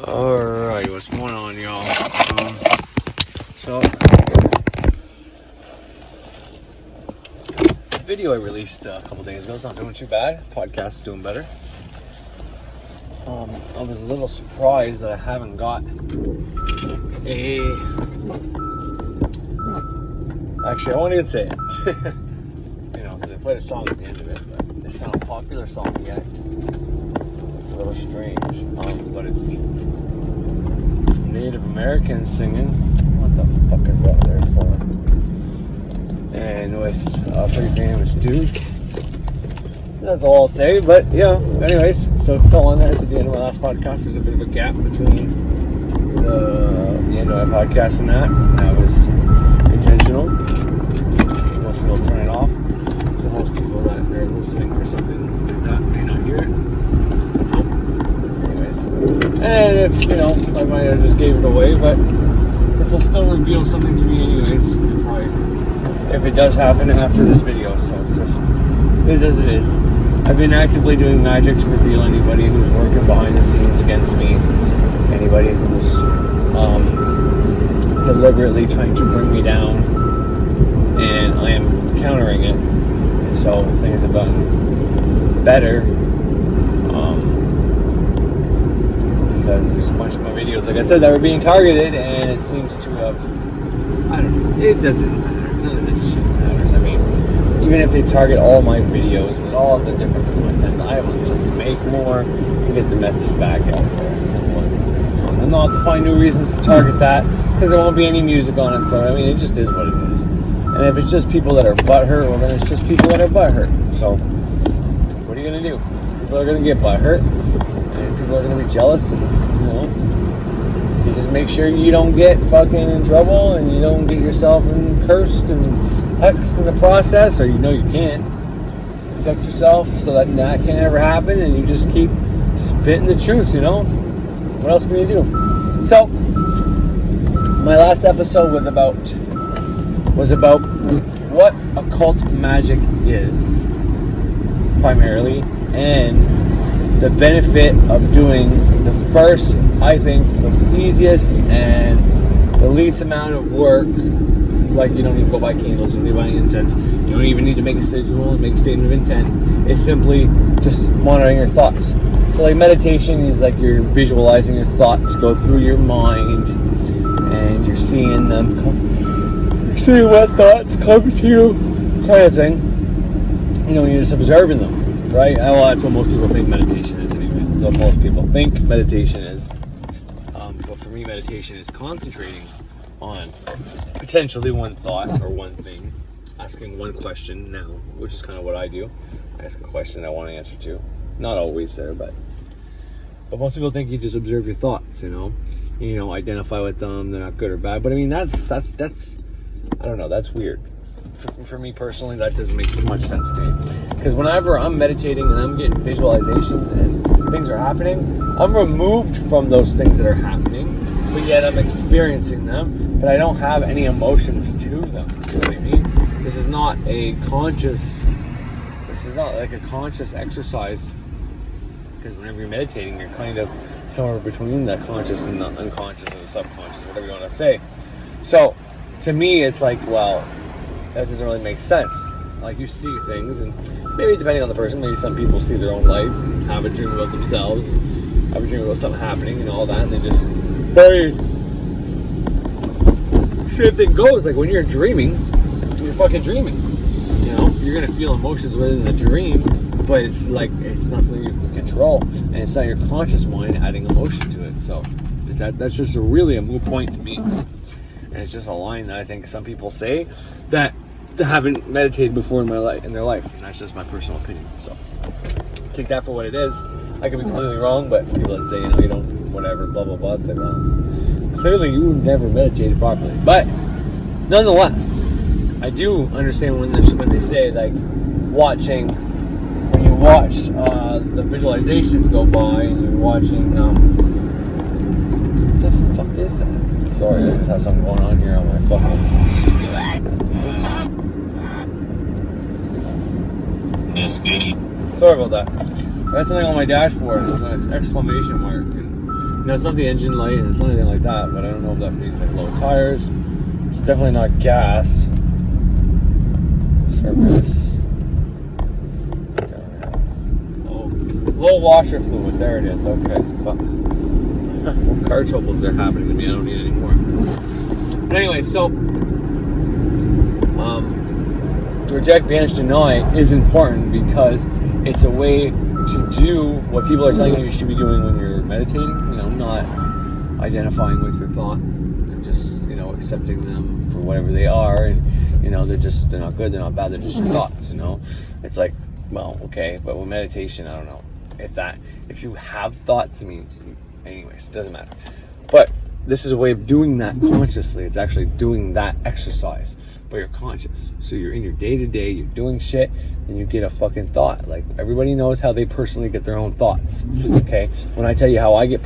Alright, what's going on, y'all? So, the video I released a couple days ago is not doing too bad. Podcast is doing better. I was a little surprised that I haven't got Actually, I won't even say it. Because I played a song at the end of it, but it's not a popular song yet. It's a little strange, but it's Native Americans singing. What the fuck is that there for? And with a pretty famous dude. That's all I'll say, but yeah, anyways, so it's still on there. It's at the end of my last podcast. There's a bit of a gap between the end of my podcast and that. That was intentional. Most people turn it off. So most people that are listening for something like that may not hear it. Anyways. And if, I might have just gave it away, but this will still reveal something to me anyways. Probably, if it does happen after this video, so it's just is as it is. I've been actively doing magic to reveal anybody who's working behind the scenes against me, anybody who's deliberately trying to bring me down, and I am countering it. And so things have gotten better because there's a bunch of my videos, like I said, that were being targeted, and it seems to have, I don't know, it doesn't matter. None of this shit matters. I mean, even if they target all my videos with all of the different content, I will just make more to get the message back out there. Simple as that. And they'll have to find new reasons to target that because there won't be any music on it. So, I mean, it just is what it is. And if it's just people that are butthurt, well, then it's just people that are butthurt. So, what are you going to do? People are going to get butthurt, and people are going to be jealous, and, you just make sure you don't get fucking in trouble and you don't get yourself cursed and hexed in the process, or you can. Protect yourself so that can't ever happen, and you just keep spitting the truth, What else can you do? So, my last episode was about what occult magic is, primarily, and the benefit of doing the first, I think, the easiest and the least amount of work. Like, you don't need to go buy candles, you don't need to buy incense, you don't even need to make a schedule and make a statement of intent. It's simply just monitoring your thoughts. So like meditation is like you're visualizing your thoughts go through your mind, and you're seeing them, you're seeing what thoughts come to you, kind of thing. You're just observing them, right? Well, that's what most people think meditation is anyway. That's what most people think meditation is. But for me, meditation is concentrating on potentially one thought or one thing, asking one question now, which is kind of what I do. I ask a question I want to answer to. Not always there, but most people think you just observe your thoughts, identify with them, they're not good or bad. But I mean, that's I don't know, that's weird. For me personally, that doesn't make so much sense to me. Because whenever I'm meditating and I'm getting visualizations and things are happening, I'm removed from those things that are happening, but yet I'm experiencing them, but I don't have any emotions to them. You know what I mean? This is not like a conscious exercise, because whenever you're meditating, you're kind of somewhere between the conscious and the unconscious or the subconscious, whatever you want to say. So, to me, it's like, well, that doesn't really make sense. Like, you see things, and maybe depending on the person, maybe some people see their own life and have a dream about themselves, and have a dream about something happening and all that, and they just, hey, same thing goes, like when you're dreaming, you're fucking dreaming. You're gonna feel emotions within the dream, but it's like, it's not something you can control, and it's not your conscious mind adding emotion to it. So that's just really a moot point to me. And it's just a line that I think some people say that haven't meditated before in their life, and that's just my personal opinion. So take that for what it is. I could be completely wrong, but people that say, you don't, whatever, blah blah blah. It's like, well, clearly you never meditated properly. But nonetheless, I do understand when they say, like, when you watch the visualizations go by, and you're watching, what the fuck is that? Sorry, I just have something going on here on my phone. Sorry about that. That's something on my dashboard. It's an exclamation mark. And Now, it's not the engine light, and it's not anything like that, but I don't know if that means like low tires. It's definitely not gas. Surface. Oh, low washer fluid. There it is. Okay. Fuck. What car troubles are happening to me? I don't need any more. But anyway, so to reject, banish, deny is important because it's a way to do what people are telling you should be doing when you're meditating. You know, not identifying with your thoughts and just, you know, accepting them for whatever they are, and you know, they're not good, they're not bad, they're just your thoughts. You know, it's like, well, okay, but with meditation, I don't know if you have thoughts. I mean, anyways, it doesn't matter. But this is a way of doing that consciously. It's actually doing that exercise, but you're conscious. So you're in your day-to-day, you're doing shit, and you get a fucking thought. Like, everybody knows how they personally get their own thoughts. Okay? When I tell you how I get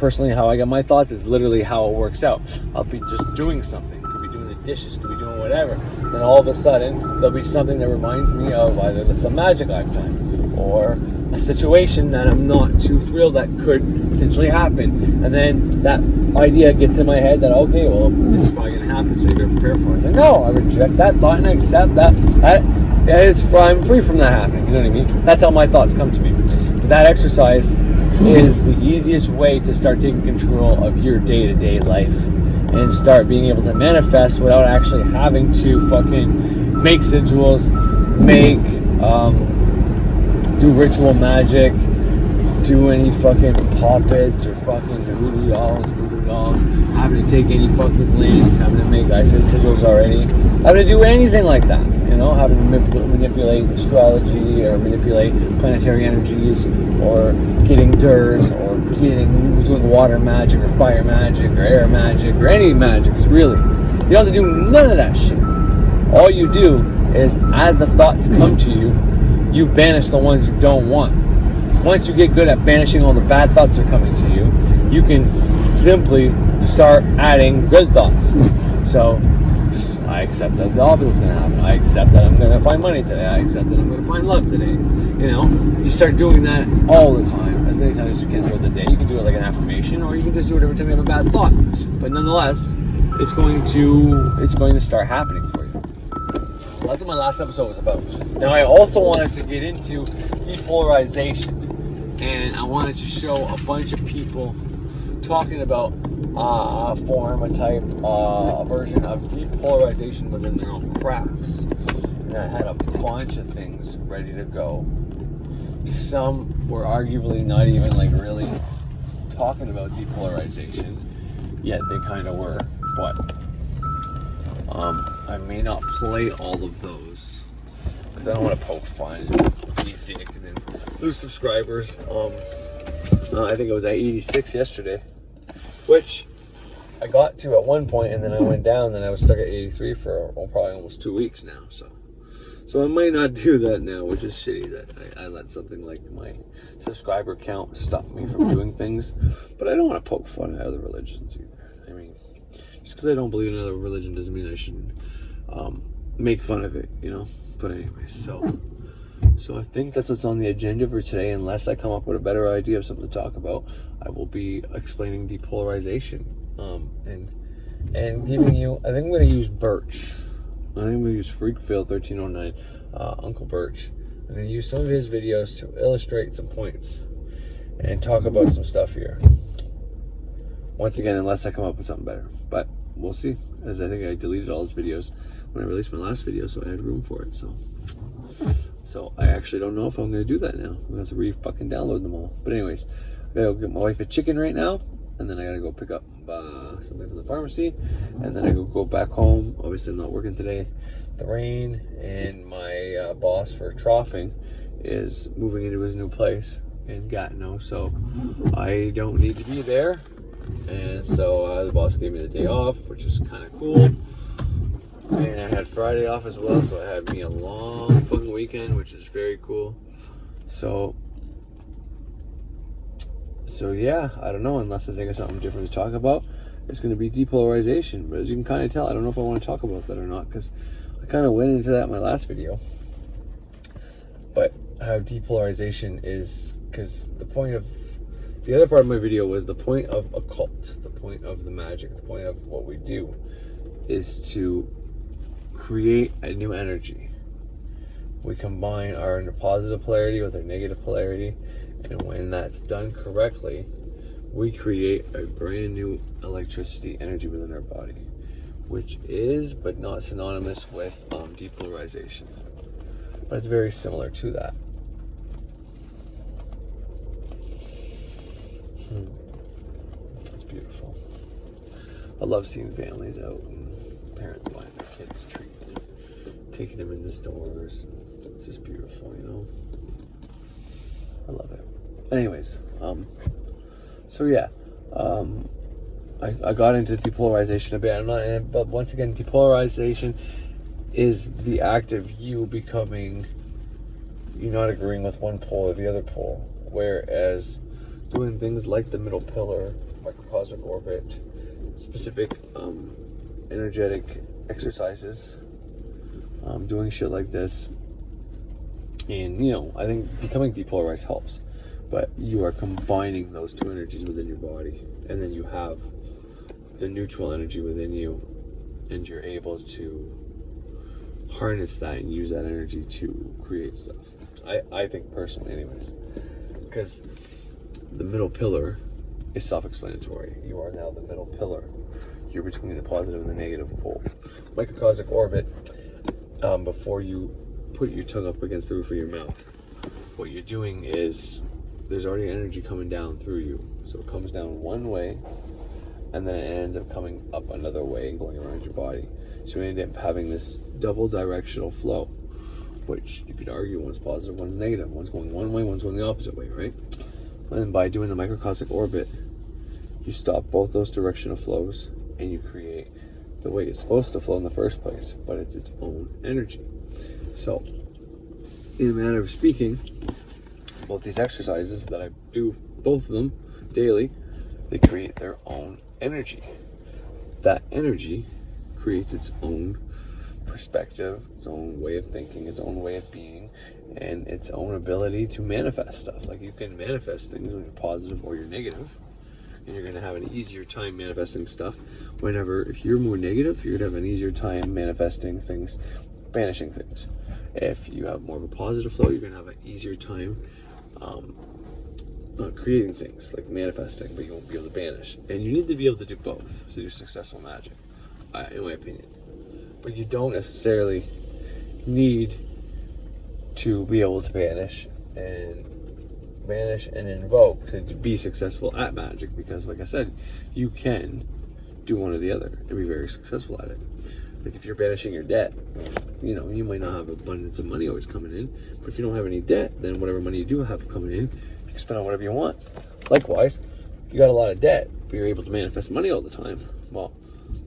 my thoughts, is literally how it works out. I'll be just doing something. Could be doing the dishes, could be doing whatever. Then all of a sudden, there'll be something that reminds me of either some magic I've done, or a situation that I'm not too thrilled that could potentially happen. And then that idea gets in my head that, okay, well, this is probably going to happen, so you better prepare for it. It's like, no, I reject that thought and I accept that. I'm free from that happening. You know what I mean? That's how my thoughts come to me. But that exercise is the easiest way to start taking control of your day-to-day life and start being able to manifest without actually having to fucking make sigils, do ritual magic, do any fucking puppets or fucking voodoo dolls, having to take any fucking links, having to make, I said sigils already, having to do anything like that, you know, having to manipulate astrology or manipulate planetary energies, or getting dirt, or doing water magic or fire magic or air magic or any magics, really. You don't have to do none of that shit. All you do is, as the thoughts come to you, you banish the ones you don't want. Once you get good at banishing all the bad thoughts that are coming to you, you can simply start adding good thoughts. So, I accept that the opposite is going to happen. I accept that I'm going to find money today. I accept that I'm going to find love today. You know, you start doing that all the time, as many times as you can throughout the day. You can do it like an affirmation, or you can just do it every time you have a bad thought. But nonetheless, it's going to start happening for you. So that's what my last episode was about. Now, I also wanted to get into depolarization, and I wanted to show a bunch of people talking about a version of depolarization within their own crafts. And I had a bunch of things ready to go. Some were arguably not even like really talking about depolarization, yet they kind of were. But I may not play all of those because I don't want to poke fun and be a dick and then lose subscribers. I think I was at 86 yesterday, which I got to at one point, and then I went down, and then I was stuck at 83 for probably almost 2 weeks now. So I might not do that now, which is shitty that I let something like my subscriber count stop me from doing things. But I don't want to poke fun at other religions either. I mean, just because I don't believe in another religion doesn't mean I shouldn't make fun of it, you know? But anyways, so I think that's what's on the agenda for today. Unless I come up with a better idea of something to talk about, I will be explaining depolarization and giving you, I think I'm going to use birch. I think I'm going to use Freakfield 1309, Uncle Birch. I'm going to use some of his videos to illustrate some points and talk about some stuff here. Once again, unless I come up with something better. But we'll see, as I think I deleted all his videos when I released my last video, so I had room for it. So I actually don't know if I'm going to do that now. I'm going to have to fucking download them all. But anyways, I got to get my wife a chicken right now, and then I got to go pick up something from the pharmacy, and then I go back home. Obviously, I'm not working today. The rain and my boss for troughing is moving into his new place in Gatineau, so I don't need to be there. And so the boss gave me the day off, which is kind of cool. And I had Friday off as well, so I had me a long fucking weekend, which is very cool. So yeah, I don't know, unless I think of something different to talk about. It's going to be depolarization, but as you can kind of tell, I don't know if I want to talk about that or not, because I kind of went into that in my last video. But how depolarization is, because the point of the other part of my video was the point of occult, the point of the magic, the point of what we do is to create a new energy. We combine our positive polarity with our negative polarity, and when that's done correctly, we create a brand new electricity energy within our body, which is, but not synonymous with depolarization. But it's very similar to that. It's beautiful. I love seeing families out and parents buying their kids treats, taking them into stores. It's just beautiful, you know. I love it. Anyways, so yeah, I got into depolarization a bit. But once again, depolarization is the act of you becoming, you're not agreeing with one pole or the other pole. Whereas doing things like the middle pillar, microcosmic orbit, specific energetic exercises, doing shit like this, and I think becoming depolarized helps. But you are combining those two energies within your body, and then you have the neutral energy within you, and you're able to harness that and use that energy to create stuff. I think personally, anyways, because the middle pillar is self-explanatory. You are now the middle pillar. You're between the positive and the negative pole. Microcosmic orbit, before you put your tongue up against the roof of your mouth, what you're doing is there's already energy coming down through you. So it comes down one way, and then it ends up coming up another way and going around your body. So you end up having this double directional flow, which you could argue one's positive, one's negative. One's going one way, one's going the opposite way, right? And by doing the microcosmic orbit, you stop both those directional flows, and you create the way it's supposed to flow in the first place, but it's its own energy. So, in a manner of speaking, both these exercises that I do, both of them daily, they create their own energy. That energy creates its own perspective, its own way of thinking, its own way of being, and its own ability to manifest stuff. Like, you can manifest things when you're positive or you're negative, and you're going to have an easier time manifesting stuff. If you're more negative, you're going to have an easier time manifesting things, banishing things. If you have more of a positive flow, you're going to have an easier time creating things, like manifesting, but you won't be able to banish. And you need to be able to do both to do successful magic, in my opinion. But you don't necessarily need to be able to banish and invoke to be successful at magic, because like I said, you can do one or the other and be very successful at it. Like, if you're banishing your debt, you might not have abundance of money always coming in, but if you don't have any debt, then whatever money you do have coming in, you can spend on whatever you want. Likewise, if you got a lot of debt, but you're able to manifest money all the time, well,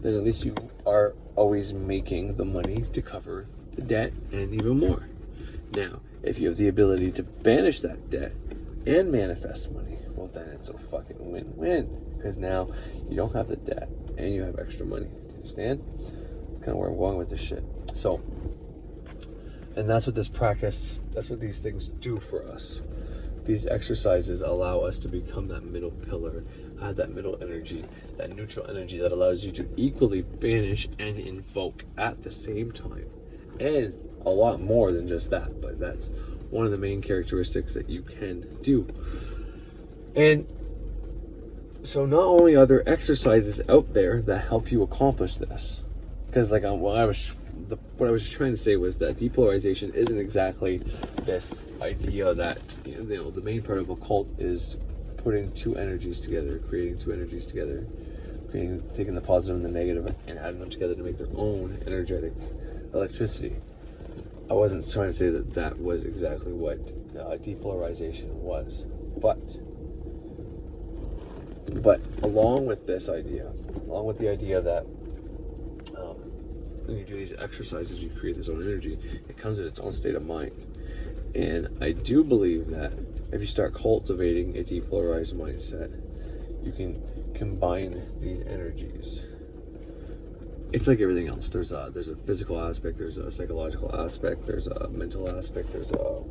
then at least you are always making the money to cover the debt and even more. Now, if you have the ability to banish that debt and manifest money, well, then it's a fucking win-win, because now you don't have the debt and you have extra money. Do you understand? That's kind of where I'm going with this shit. So, and that's what this practice, that's what these things do for us. These exercises allow us to become that middle pillar, have that middle energy, that neutral energy that allows you to equally banish and invoke at the same time. And a lot more than just that, but that's one of the main characteristics that you can do. And so not only are there exercises out there that help you accomplish this, because like what I was trying to say was that depolarization isn't exactly this idea that the main part of occult is putting two energies together, creating two energies together, taking the positive and the negative and adding them together to make their own energetic electricity. I wasn't trying to say that that was exactly what depolarization was, but along with this idea, along with the idea that when you do these exercises, you create this own energy, it comes in its own state of mind. And I do believe that if you start cultivating a depolarized mindset, you can combine these energies. It's like everything else. There's a physical aspect, there's a psychological aspect, there's a mental aspect, there's a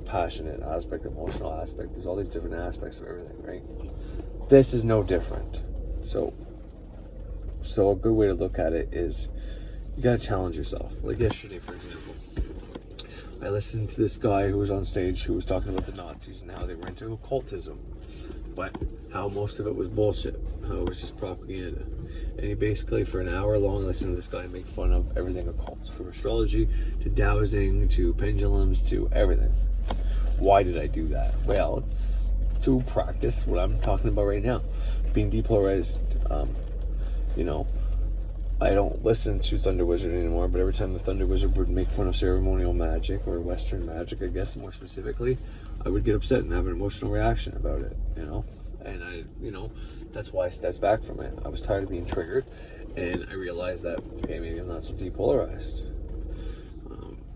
passionate aspect, emotional aspect. There's all these different aspects of everything, right? This is no different. So a good way to look at it is you gotta challenge yourself. Like yesterday, for example, I listened to this guy who was on stage who was talking about the Nazis and how they were into occultism, but how most of it was bullshit, how it was just propaganda. And he basically, for an hour long, listened to this guy make fun of everything occult, from astrology to dowsing to pendulums to everything. Why did I do that? Well, it's to practice what I'm talking about right now, being depolarized. You know, I don't listen to Thunder Wizard anymore, but every time the Thunder Wizard would make fun of ceremonial magic, or Western magic, I guess more specifically, I would get upset and have an emotional reaction about it, you know? And that's why I stepped back from it. I was tired of being triggered, and I realized that, okay, maybe I'm not so depolarized.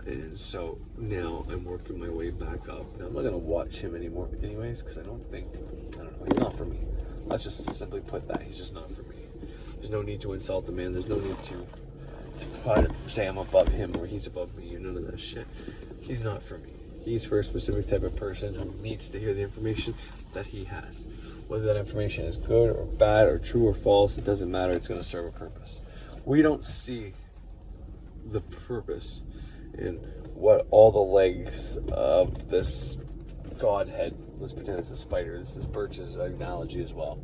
And so now I'm working my way back up. Now, I'm not going to watch him anymore anyways, because I don't know, he's not for me. Let's just simply put that, he's just not for me. There's no need to insult the man. There's no need to try to say I'm above him or he's above me or none of that shit. He's not for me. He's for a specific type of person who needs to hear the information that he has. Whether that information is good or bad or true or false, it doesn't matter. It's going to serve a purpose. We don't see the purpose in what all the legs of this Godhead, let's pretend it's a spider. This is Birch's analogy as well.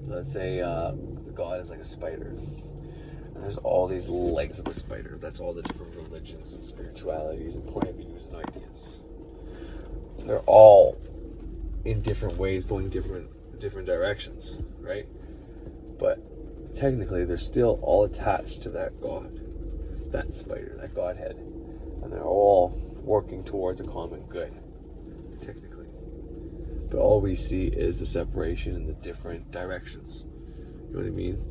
Let's say the God is like a spider, and there's all these legs of the spider. That's all the different religions and spiritualities and point of views and ideas. They're all in different ways, going different directions, right? But technically, they're still all attached to that God, that spider, that Godhead, and they're all working towards a common good, technically. But all we see is the separation in the different directions. You know what I mean?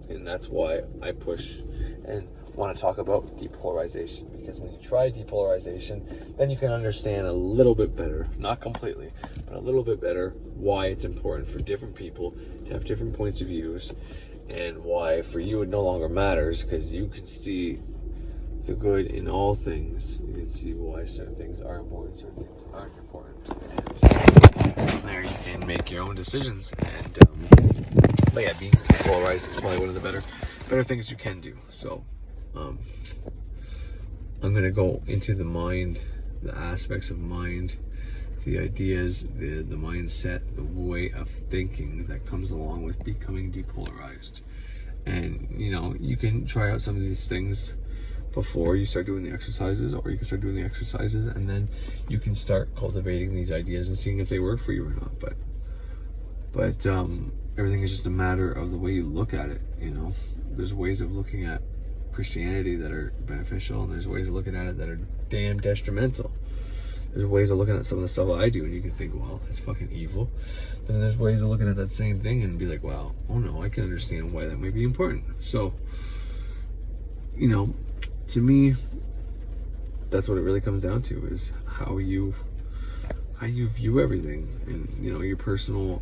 And that's why I push and want to talk about depolarization, because when you try depolarization, then you can understand a little bit better, not completely, but a little bit better, why it's important for different people to have different points of views, and why for you it no longer matters, because you can see the good in all things. You can see why certain things are important, certain things aren't important. And there you can make your own decisions. And but yeah, being polarized is probably one of the better things you can do. So I'm gonna go into the mind, the aspects of mind, the ideas, the mindset, the way of thinking that comes along with becoming depolarized. And you can try out some of these things before you start doing the exercises, or you can start doing the exercises and then you can start cultivating these ideas and seeing if they work for you or not. But everything is just a matter of the way you look at it. There's ways of looking at Christianity that are beneficial, and there's ways of looking at it that are damn detrimental. There's ways of looking at some of the stuff I do and you can think, well, that's fucking evil. But then there's ways of looking at that same thing and be like, wow, oh no, I can understand why that might be important. So to me, that's what it really comes down to, is how you view everything, and your personal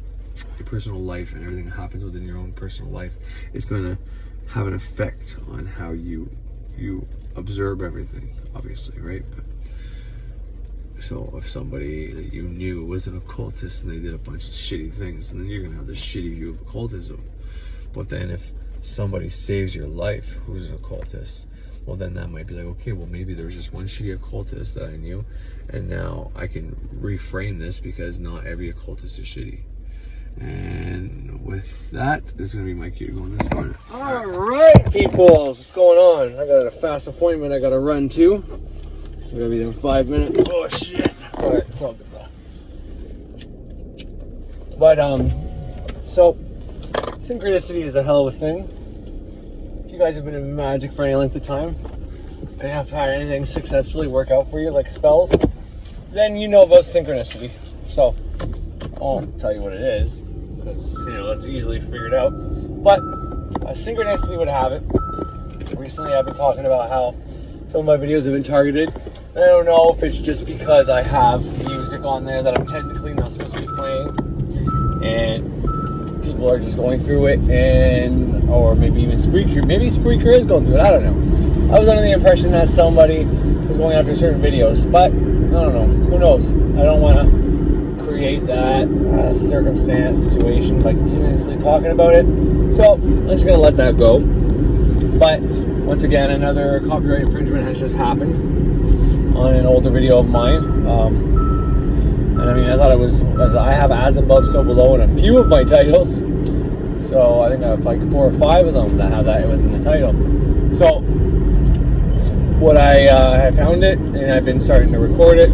life, and everything that happens within your own personal life is going to have an effect on how you observe everything, obviously, right? So if somebody that you knew was an occultist and they did a bunch of shitty things, then you're going to have this shitty view of occultism. But then if somebody saves your life who's an occultist, well, then that might be like, okay, well, maybe there was just one shitty occultist that I knew, and now I can reframe this because not every occultist is shitty. And with that, this is going to be my cue to go in this corner. All right, people, what's going on? I got a fast appointment I got to run to. I'm going to be there in 5 minutes. Oh, shit. All right, it's all good, though. But, so, synchronicity is a hell of a thing. If you guys have been in magic for any length of time and have had anything successfully work out for you, like spells, then you know about synchronicity. So I won't tell you what it is, because it's easily figured out. But synchronicity would have it. Recently I've been talking about how some of my videos have been targeted. And I don't know if it's just because I have music on there that I'm technically not supposed to be playing, and people are just going through it, or maybe even Spreaker is going through it, I don't know. I was under the impression that somebody was going after certain videos, but don't know. Who knows? I don't want to create that circumstance situation by continuously talking about it. So I'm just going to let that go. But once again, another copyright infringement has just happened on an older video of mine. And I mean, I thought it was, I have as above, so below in a few of my titles. So I think I have like 4 or 5 of them that have that within the title. So what I found it, and I've been starting to record it.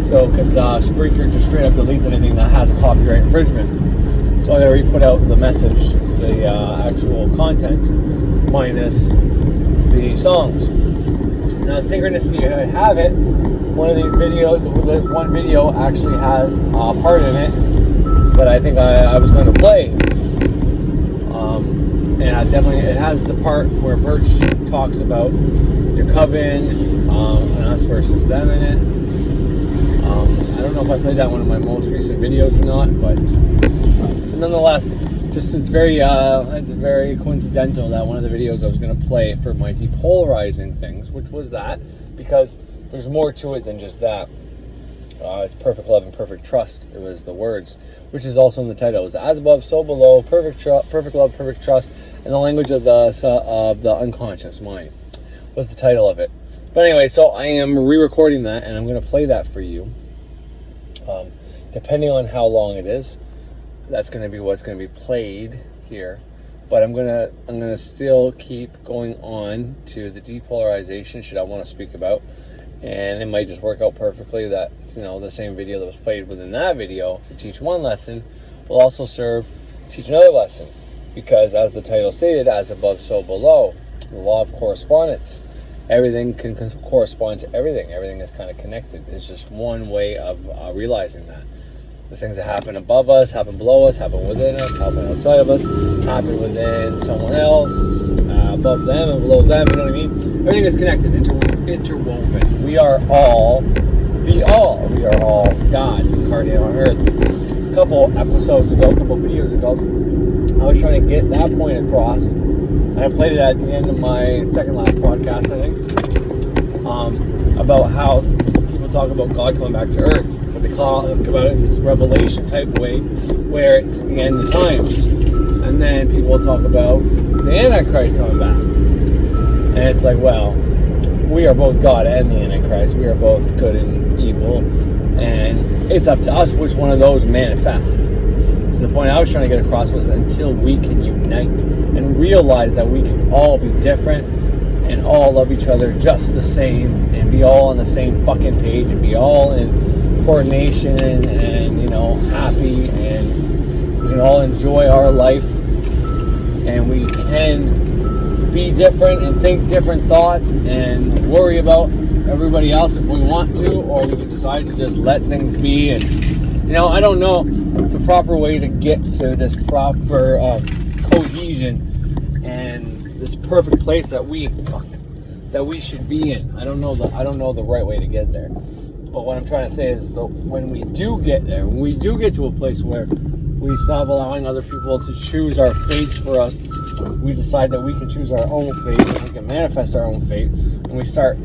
So because Spreaker just straight up deletes anything that has a copyright infringement. So I already put out the message, the actual content, minus the songs. Now, synchronicity, I have it. One of these videos, one video actually has a part in it, but I think I was going to play. And it has the part where Birch talks about your coven, and us versus them in it. I don't know if I played that one of my most recent videos or not, but nonetheless, just it's very coincidental that one of the videos I was going to play for my depolarizing things, which was that, because there's more to it than just that. It's perfect love and perfect trust. It was the words, which is also in the title. It's as above, so below. Perfect love, perfect trust, and the language of the unconscious mind was the title of it. But anyway, so I am re-recording that, and I'm going to play that for you. Depending on how long it is, that's going to be what's going to be played here. But I'm gonna still keep going on to the depolarization shit I want to speak about. And it might just work out perfectly that, you know, the same video that was played within that video to teach one lesson will also serve to teach another lesson. Because as the title stated, as above, so below, the law of correspondence. Everything can correspond to everything. Everything is kind of connected. It's just one way of realizing that. The things that happen above us, happen below us, happen within us, happen outside of us, happen within someone else, above them and below them, you know what I mean? Everything is connected, interwoven. We are all the all. We are all God incarnate on earth. A couple episodes ago, a couple videos ago, I was trying to get that point across, and I played it at the end of my second last podcast, I think, about how people talk about God coming back to earth. They talk about it in this revelation type way where it's the end of times, and then people talk about the Antichrist coming back, and it's like, well, we are both God and the Antichrist. We are both good and evil, and it's up to us which one of those manifests. So the point I was trying to get across was that until we can unite and realize that we can all be different and all love each other just the same and be all on the same fucking page and be all in coordination and, you know, happy, and we can all enjoy our life, and we can be different and think different thoughts and worry about everybody else if we want to, or we can decide to just let things be. And, you know, I don't know the proper way to get to this proper cohesion and this perfect place that we should be in. I don't know the right way to get there. But what I'm trying to say is that when we do get there, when we do get to a place where we stop allowing other people to choose our fates for us, we decide that we can choose our own fate, and we can manifest our own fate, and we start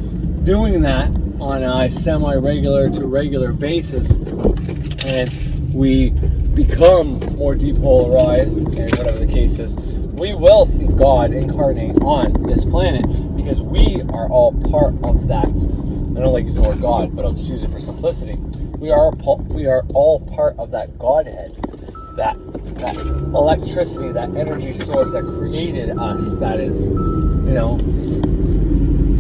doing that on a semi-regular to regular basis, and we become more depolarized, and whatever the case is, we will see God incarnate on this planet, because we are all part of that. I don't like using the word God, but I'll just use it for simplicity. We are all part of that Godhead, that electricity, that energy source that created us. That is, you know,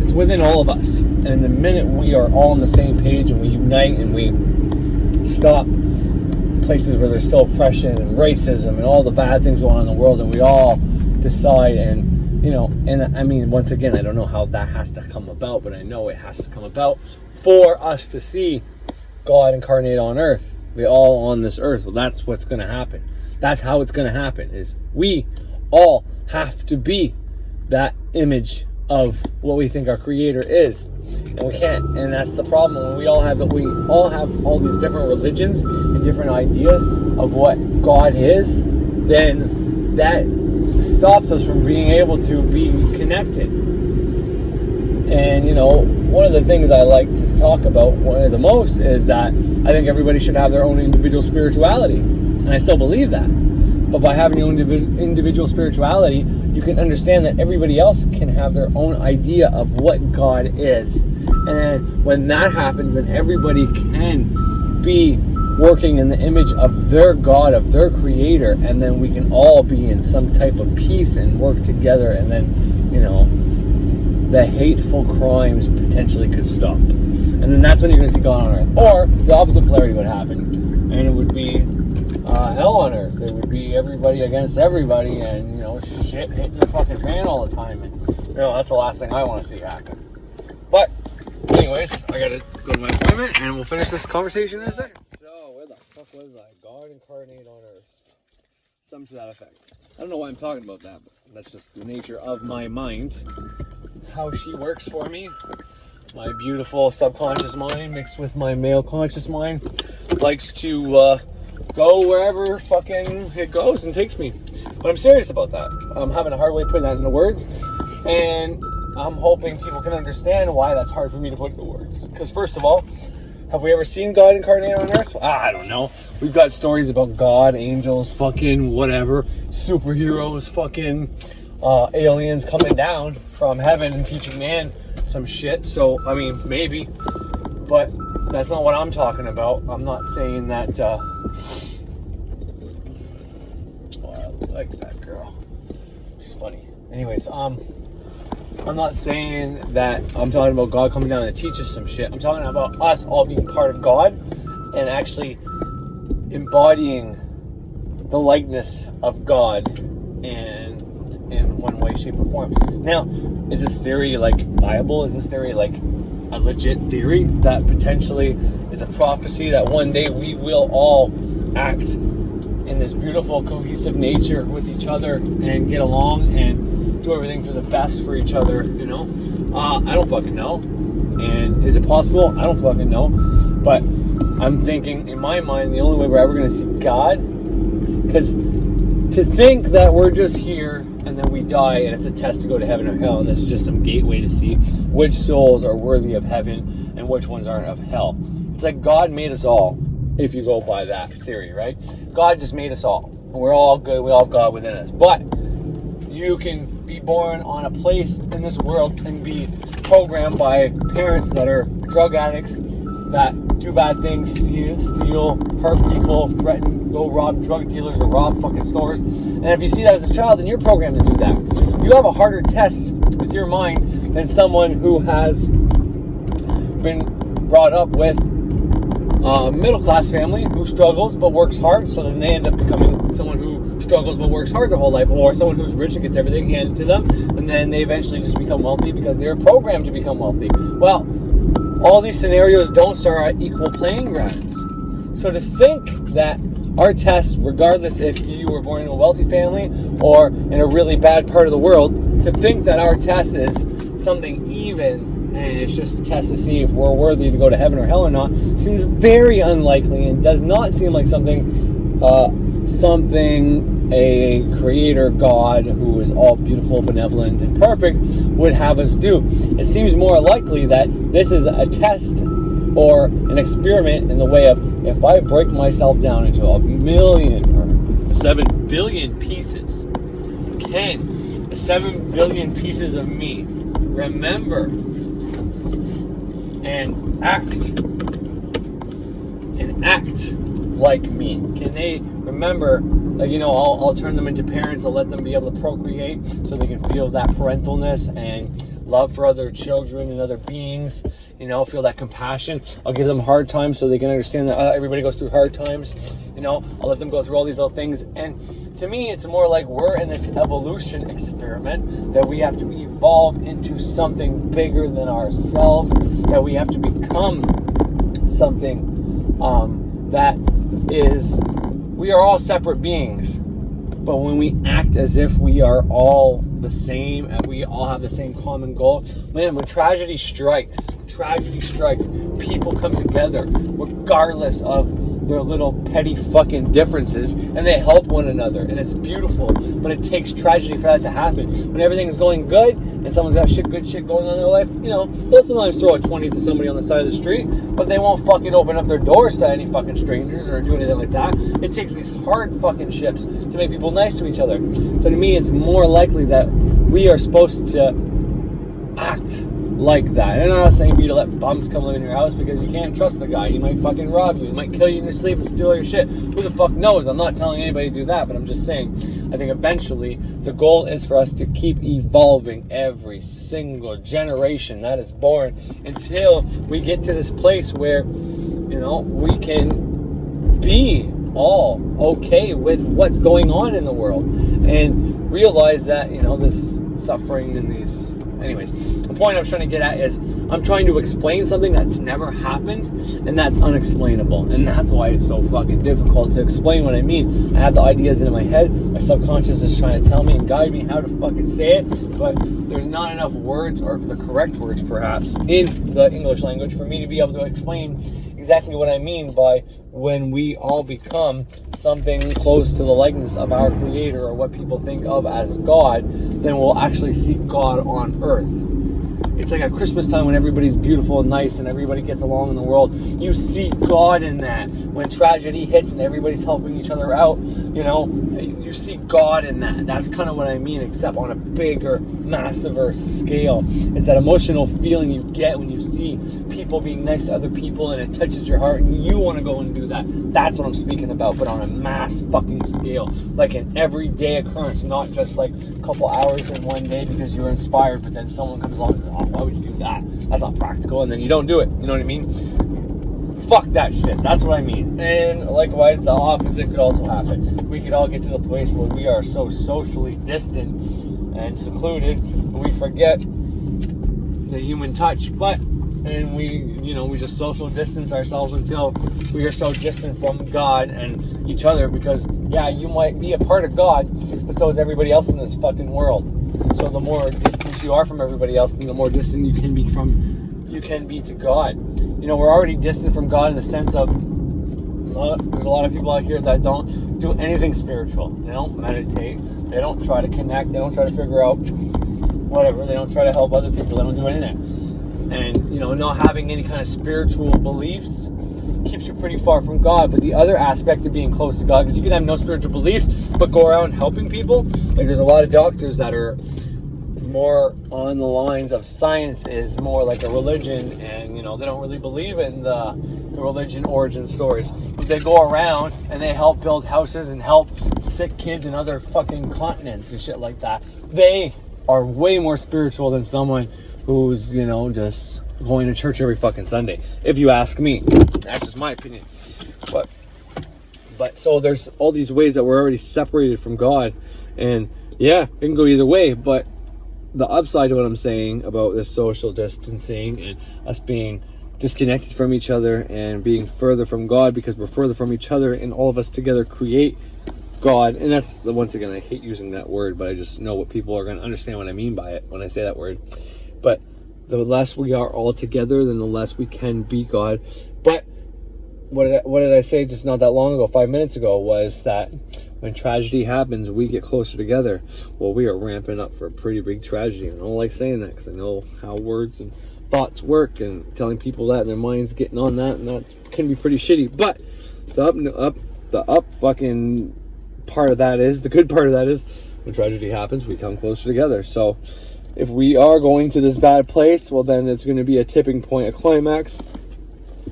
it's within all of us. And the minute we are all on the same page and we unite and we stop places where there's still oppression and racism and all the bad things going on in the world, and we all decide and, you know, and I mean, once again, I don't know how that has to come about, but I know it has to come about for us to see God incarnate on earth. We're all on this earth. Well, that's what's going to happen. That's how it's going to happen, is we all have to be that image of what we think our creator is. And we can't. And that's the problem. When we all have all these different religions and different ideas of what God is, then that stops us from being able to be connected. And, one of the things I like to talk about the most is that I think everybody should have their own individual spirituality. And I still believe that. But by having your own individual spirituality, you can understand that everybody else can have their own idea of what God is. And then when that happens, then everybody can be working in the image of their God, of their creator, and then we can all be in some type of peace and work together, and then, the hateful crimes potentially could stop. And then that's when you're going to see God on earth. Or the opposite polarity would happen, and it would be hell on earth. It would be everybody against everybody, and, shit hitting the fucking fan all the time. And, that's the last thing I want to see happen. But, anyways, I got to go to my appointment, and we'll finish this conversation in a second. So, where the fuck was I? God incarnate on earth. Something to that effect. I don't know why I'm talking about that, but that's just the nature of my mind. How she works for me. My beautiful subconscious mind mixed with my male conscious mind likes to go wherever fucking it goes and takes me. But I'm serious about that. I'm having a hard way putting that into words, and I'm hoping people can understand why that's hard for me to put into words. Because first of all, have we ever seen God incarnate on earth? I don't know. We've got stories about God, angels, fucking whatever, superheroes, fucking aliens coming down from heaven and teaching man some shit. So, I mean, maybe. But that's not what I'm talking about. I'm not saying that, I like that girl. She's funny. Anyways, I'm not saying that I'm talking about God coming down and teach us some shit. I'm talking about us all being part of God and actually embodying the likeness of God in one way, shape, or form. Now, is this theory viable? Is this theory a legit theory that potentially is a prophecy that one day we will all act in this beautiful, cohesive nature with each other and get along and do everything for the best for each other, I don't fucking know. And is it possible? I don't fucking know. But I'm thinking, in my mind, the only way we're ever going to see God, because to think that we're just here and then we die and it's a test to go to heaven or hell, and this is just some gateway to see which souls are worthy of heaven and which ones aren't of hell. It's like God made us all, if you go by that theory, right? God just made us all. And we're all good. We all have God within us. But you can be born on a place in this world and be programmed by parents that are drug addicts, that do bad things, steal, hurt people, threaten, go rob drug dealers or rob fucking stores. And if you see that as a child, then you're programmed to do that. You have a harder test with your mind than someone who has been brought up with a middle-class family who struggles but works hard, so then they end up becoming someone who struggles but works hard their whole life, or someone who's rich and gets everything handed to them, and then they eventually just become wealthy because they're programmed to become wealthy. Well, all these scenarios don't start at equal playing grounds. So to think that our test, regardless if you were born in a wealthy family or in a really bad part of the world, to think that our test is something even and it's just a test to see if we're worthy to go to heaven or hell or not seems very unlikely, and does not seem like something a creator God who is all beautiful, benevolent, and perfect would have us do. It seems more likely that this is a test or an experiment in the way of, if I break myself down into 1 million or 7 billion pieces, can the 7 billion pieces of me remember and act like me? Can they remember, I'll turn them into parents, I'll let them be able to procreate so they can feel that parentalness and love for other children and other beings, feel that compassion. I'll give them hard times so they can understand that everybody goes through hard times. I'll let them go through all these little things. And to me, it's more like we're in this evolution experiment that we have to evolve into something bigger than ourselves, that we have to become something that is, we are all separate beings. But when we act as if we are all the same and we all have the same common goal, man, when tragedy strikes, people come together regardless of their little petty fucking differences, and they help one another, and it's beautiful. But it takes tragedy for that to happen. When everything's going good, and someone's got good shit going on in their life, you know, they'll sometimes throw a 20 to somebody on the side of the street, but they won't fucking open up their doors to any fucking strangers or do anything like that. It takes these hard fucking shifts to make people nice to each other. So to me, it's more likely that we are supposed to act like that. And I'm not saying for you to let bums come live in your house, because you can't trust the guy. He might fucking rob you. He might kill you in your sleep and steal your shit. Who the fuck knows? I'm not telling anybody to do that, but I'm just saying, I think eventually the goal is for us to keep evolving every single generation that is born until we get to this place where, you know, we can be all okay with what's going on in the world and realize that, you know, this suffering and these... Anyways, the point I'm trying to get at is I'm trying to explain something that's never happened, and that's unexplainable. And that's why it's so fucking difficult to explain what I mean. I have the ideas in my head. My subconscious is trying to tell me and guide me how to fucking say it, but there's not enough words, or the correct words perhaps, in the English language for me to be able to explain exactly what I mean by when we all become something close to the likeness of our Creator, or what people think of as God, then we'll actually see God on earth. It's like at Christmas time when everybody's beautiful and nice and everybody gets along in the world. You see God in that. When tragedy hits and everybody's helping each other out, you know, you see God in that. That's kind of what I mean, except on a bigger, massiver scale. It's that emotional feeling you get when you see people being nice to other people, and it touches your heart and you want to go and do that. That's what I'm speaking about, but on a mass fucking scale. Like an everyday occurrence, not just like a couple hours in one day because you're inspired, but then someone comes along and says, oh, why would you do that? That's not practical, and then you don't do it. You know what I mean? Fuck that shit. That's what I mean. And likewise, the opposite could also happen. We could all get to the place where we are so socially distant and secluded, we forget the human touch. And we just social distance ourselves until we are so distant from God and each other, because yeah, you might be a part of God, but so is everybody else in this fucking world. So the more distant you are from everybody else, then the more distant you can be to God. You know, we're already distant from God in the sense of there's a lot of people out here that don't do anything spiritual. They don't meditate. They don't try to connect. They don't try to figure out whatever. They don't try to help other people. They don't do anything. And, you know, not having any kind of spiritual beliefs keeps you pretty far from God. But the other aspect of being close to God, because you can have no spiritual beliefs but go around helping people. Like, there's a lot of doctors that are more on the lines of science is more like a religion, and, you know, they don't really believe in the religion origin stories. But they go around and they help build houses and help sick kids in other fucking continents and shit like that. They are way more spiritual than someone who's, you know, just going to church every fucking Sunday, if you ask me. That's just my opinion. But so there's all these ways that we're already separated from God, and yeah, it can go either way. But the upside to what I'm saying about this social distancing and us being disconnected from each other and being further from God because we're further from each other, and all of us together create God. And that's, once again, I hate using that word, but I just know what people are going to understand what I mean by it when I say that word. But the less we are all together, then the less we can be God. But what did I say just not that long ago, 5 minutes ago, was that when tragedy happens, we get closer together. Well, we are ramping up for a pretty big tragedy. I don't like saying that because I know how words and thoughts work, and telling people that and their minds getting on that, and that can be pretty shitty. But the up fucking part of that is, the good part of that is, when tragedy happens, we come closer together. So if we are going to this bad place, well, then it's going to be a tipping point, a climax,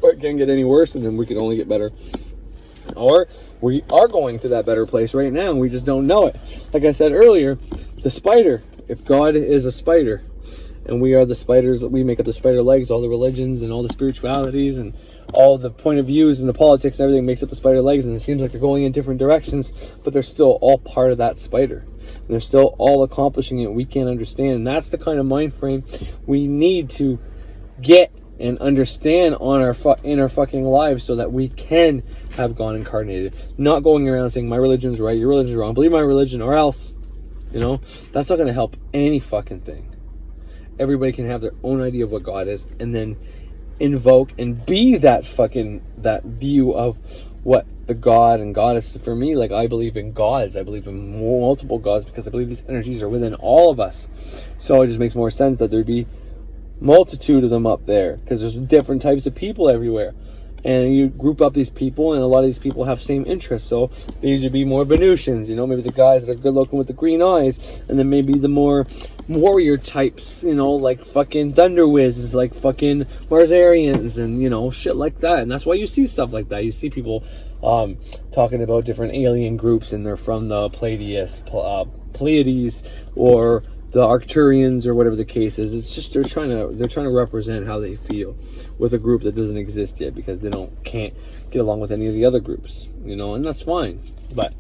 but it can't get any worse, and then we can only get better. Or we are going to that better place right now, and we just don't know it. Like I said earlier, the spider, if God is a spider, and we are the spiders, we make up the spider legs, all the religions and all the spiritualities and all the point of views and the politics and everything makes up the spider legs, and it seems like they're going in different directions, but they're still all part of that spider. And they're still all accomplishing it we can't understand. And that's the kind of mind frame we need to get and understand on in our fucking lives, so that we can have God incarnated. Not going around saying my religion's right, your religion's wrong, believe my religion or else. You know, that's not going to help any fucking thing. Everybody can have their own idea of what God is, and then invoke and be that view of what the God and goddess for me. Like, I believe in gods. I believe in multiple gods because I believe these energies are within all of us. So it just makes more sense that there'd be multitude of them up there because there's different types of people everywhere. And you group up these people, and a lot of these people have same interests. So these would be more Venusians, you know, maybe the guys that are good looking with the green eyes, and then maybe the more warrior types, you know, like fucking Thunder Whizzes, like fucking Marsarians, and, you know, shit like that. And that's why you see stuff like that. You see people talking about different alien groups, and they're from the Pleiades, or the Arcturians, or whatever the case is. It's just they're trying to represent how they feel with a group that doesn't exist yet, because they can't get along with any of the other groups, you know, and that's fine. But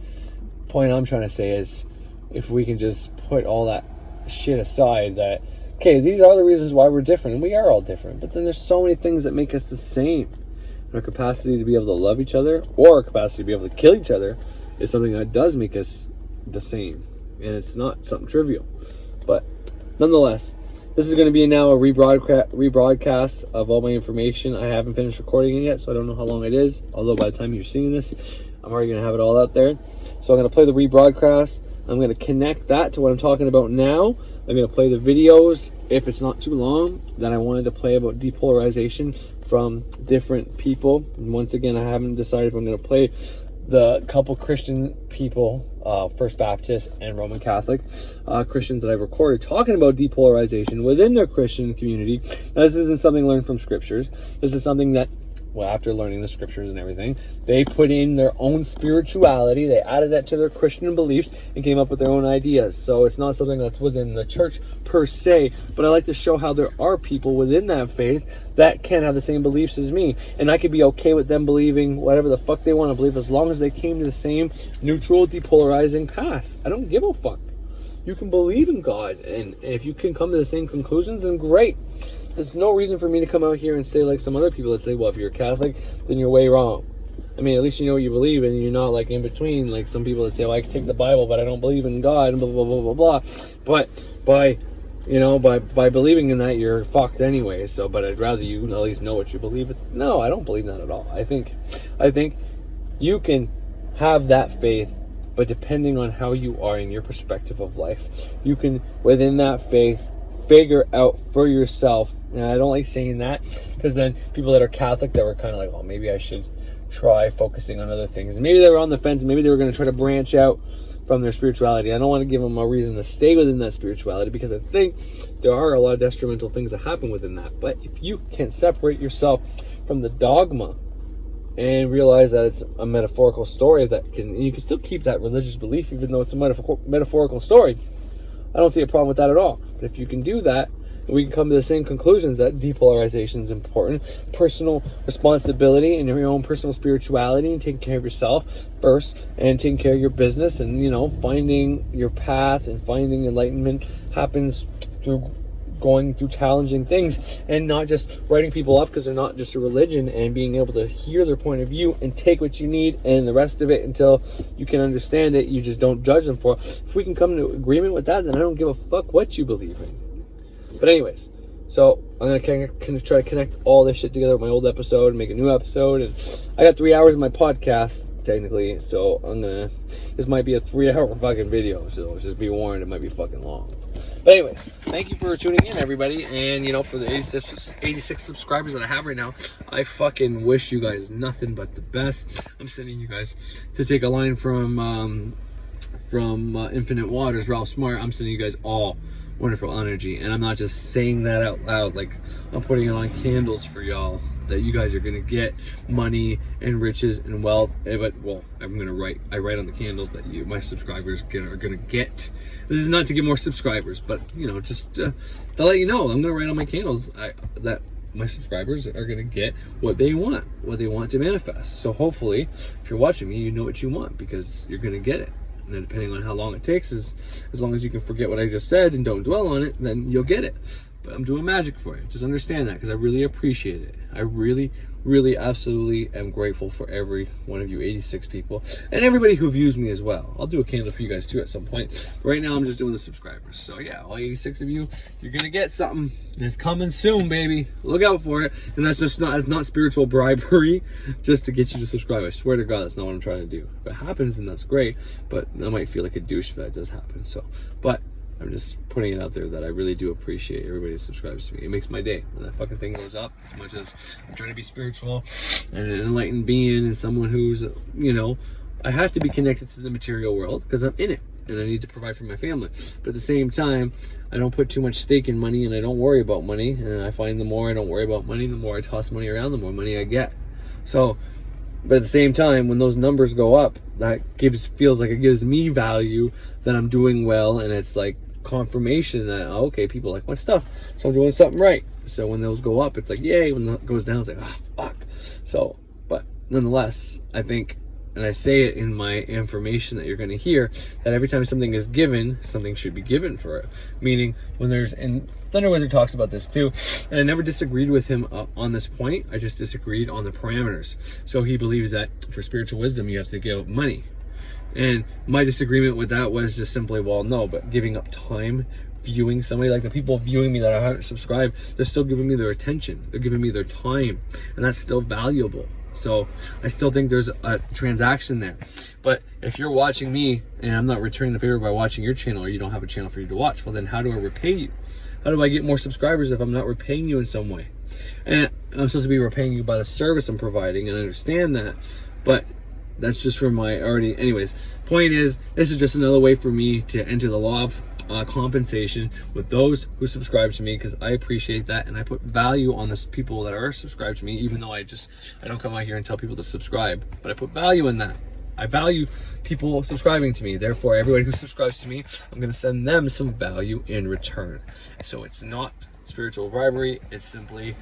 the point I'm trying to say is, if we can just put all that shit aside, that okay, these are the reasons why we're different, and we are all different, but then there's so many things that make us the same. And our capacity to be able to love each other, or our capacity to be able to kill each other, is something that does make us the same, and it's not something trivial. But nonetheless, this is going to be now a rebroadcast of all my information. I haven't finished recording it yet, so I don't know how long it is. Although by the time you're seeing this, I'm already going to have it all out there. So I'm going to play the rebroadcast. I'm going to connect that to what I'm talking about now. I'm going to play the videos, if it's not too long, that I wanted to play about depolarization from different people. And once again, I haven't decided if I'm going to play the couple Christian people, First Baptist and Roman Catholic Christians that I've recorded talking about depolarization within their Christian community. Now, this isn't something learned from scriptures. This is something that, well, after learning the scriptures and everything, they put in their own spirituality, they added that to their Christian beliefs, and came up with their own ideas. So it's not something that's within the church per se, but I like to show how there are people within that faith that can have the same beliefs as me, and I could be okay with them believing whatever the fuck they want to believe, as long as they came to the same neutral, depolarizing path. I don't give a fuck. You can believe in God, and if you can come to the same conclusions, then great. There's no reason for me to come out here and say, like some other people that say, well, if you're a Catholic, then you're way wrong. I mean, at least you know what you believe, and you're not like in between, like some people that say, well, I can take the Bible, but I don't believe in God, and blah, blah, blah, blah, blah. But by believing in that, you're fucked anyway. So, but I'd rather you at least know what you believe. No, I don't believe that at all. I think you can have that faith, but depending on how you are in your perspective of life, you can, within that faith, figure out for yourself. And I don't like saying that, because then people that are Catholic that were kind of like, oh, maybe I should try focusing on other things. Maybe they were on the fence. Maybe they were going to try to branch out from their spirituality. I don't want to give them a reason to stay within that spirituality, because I think there are a lot of detrimental things that happen within that. But if you can separate yourself from the dogma and realize that it's a metaphorical story, you can still keep that religious belief even though it's a metaphorical story. I don't see a problem with that at all. But if you can do that, we can come to the same conclusions that depolarization is important, personal responsibility and your own personal spirituality, and taking care of yourself first, and taking care of your business, and, you know, finding your path and finding enlightenment happens through going through challenging things, and not just writing people off because they're not just a religion, and being able to hear their point of view and take what you need, and the rest of it until you can understand it. You just don't judge them for it. If we can come to agreement with that, then I don't give a fuck what you believe in. But anyways, so I'm gonna try to connect all this shit together with my old episode and make a new episode. And I got 3 hours of my podcast technically, so this might be a 3-hour fucking video, so just be warned, it might be fucking long. But anyways, thank you for tuning in, everybody. And, you know, for the 86 subscribers that I have right now, I fucking wish you guys nothing but the best. I'm sending you guys, to take a line from Infinite Waters, Ralph Smart, I'm sending you guys all wonderful energy. And I'm not just saying that out loud, like, I'm putting it on candles for y'all, that you guys are gonna get money and riches and wealth. But, well, I write on the candles that my subscribers are gonna get. This is not to get more subscribers, but, you know, just to let you know, I'm gonna write on my candles that my subscribers are gonna get what they want to manifest. So hopefully, if you're watching me, you know what you want, because you're gonna get it. And then depending on how long it takes, as long as you can forget what I just said and don't dwell on it, then you'll get it. But I'm doing magic for you. Just understand that, because I really appreciate it. I really, really absolutely am grateful for every one of you 86 people and everybody who views me as well. I'll do a candle for you guys too at some point. Right now I'm just doing the subscribers. So yeah, all 86 of you, you're gonna get something, and it's coming soon, baby. Look out for it. And that's just not, it's not spiritual bribery just to get you to subscribe. I swear to God, that's not what I'm trying to do. If it happens, then that's great, but I might feel like a douche if that does happen. So, but I'm just putting it out there that I really do appreciate everybody who subscribes to me. It makes my day when that fucking thing goes up. As much as I'm trying to be spiritual and an enlightened being and someone who's, you know, I have to be connected to the material world because I'm in it and I need to provide for my family. But at the same time, I don't put too much stake in money and I don't worry about money. And I find the more I don't worry about money, the more I toss money around, the more money I get. So, but at the same time, when those numbers go up, that feels like it gives me value that I'm doing well, and it's like confirmation that, oh, okay, people like my stuff, so I'm doing something right. So when those go up, it's like yay. When that goes down, it's like fuck. So, but nonetheless, I think, and I say it in my information that you're going to hear, that every time something is given, something should be given for it. Meaning, when there's, and Thunder Wizard talks about this too, and I never disagreed with him on this point. I just disagreed on the parameters. So he believes that for spiritual wisdom, you have to give money. And my disagreement with that was just simply, well, no, but giving up time, viewing somebody, like the people viewing me that I haven't subscribed, they're still giving me their attention. They're giving me their time, and that's still valuable. So I still think there's a transaction there. But if you're watching me and I'm not returning the favor by watching your channel, or you don't have a channel for you to watch, well then how do I repay you? How do I get more subscribers if I'm not repaying you in some way? And I'm supposed to be repaying you by the service I'm providing, and I understand that, but that's just for my already. Anyways, point is, this is just another way for me to enter the law of compensation with those who subscribe to me, because I appreciate that and I put value on the people that are subscribed to me, even though I don't come out here and tell people to subscribe, but I put value in that. I value people subscribing to me. Therefore, everybody who subscribes to me, I'm going to send them some value in return. So it's not spiritual bribery. It's simply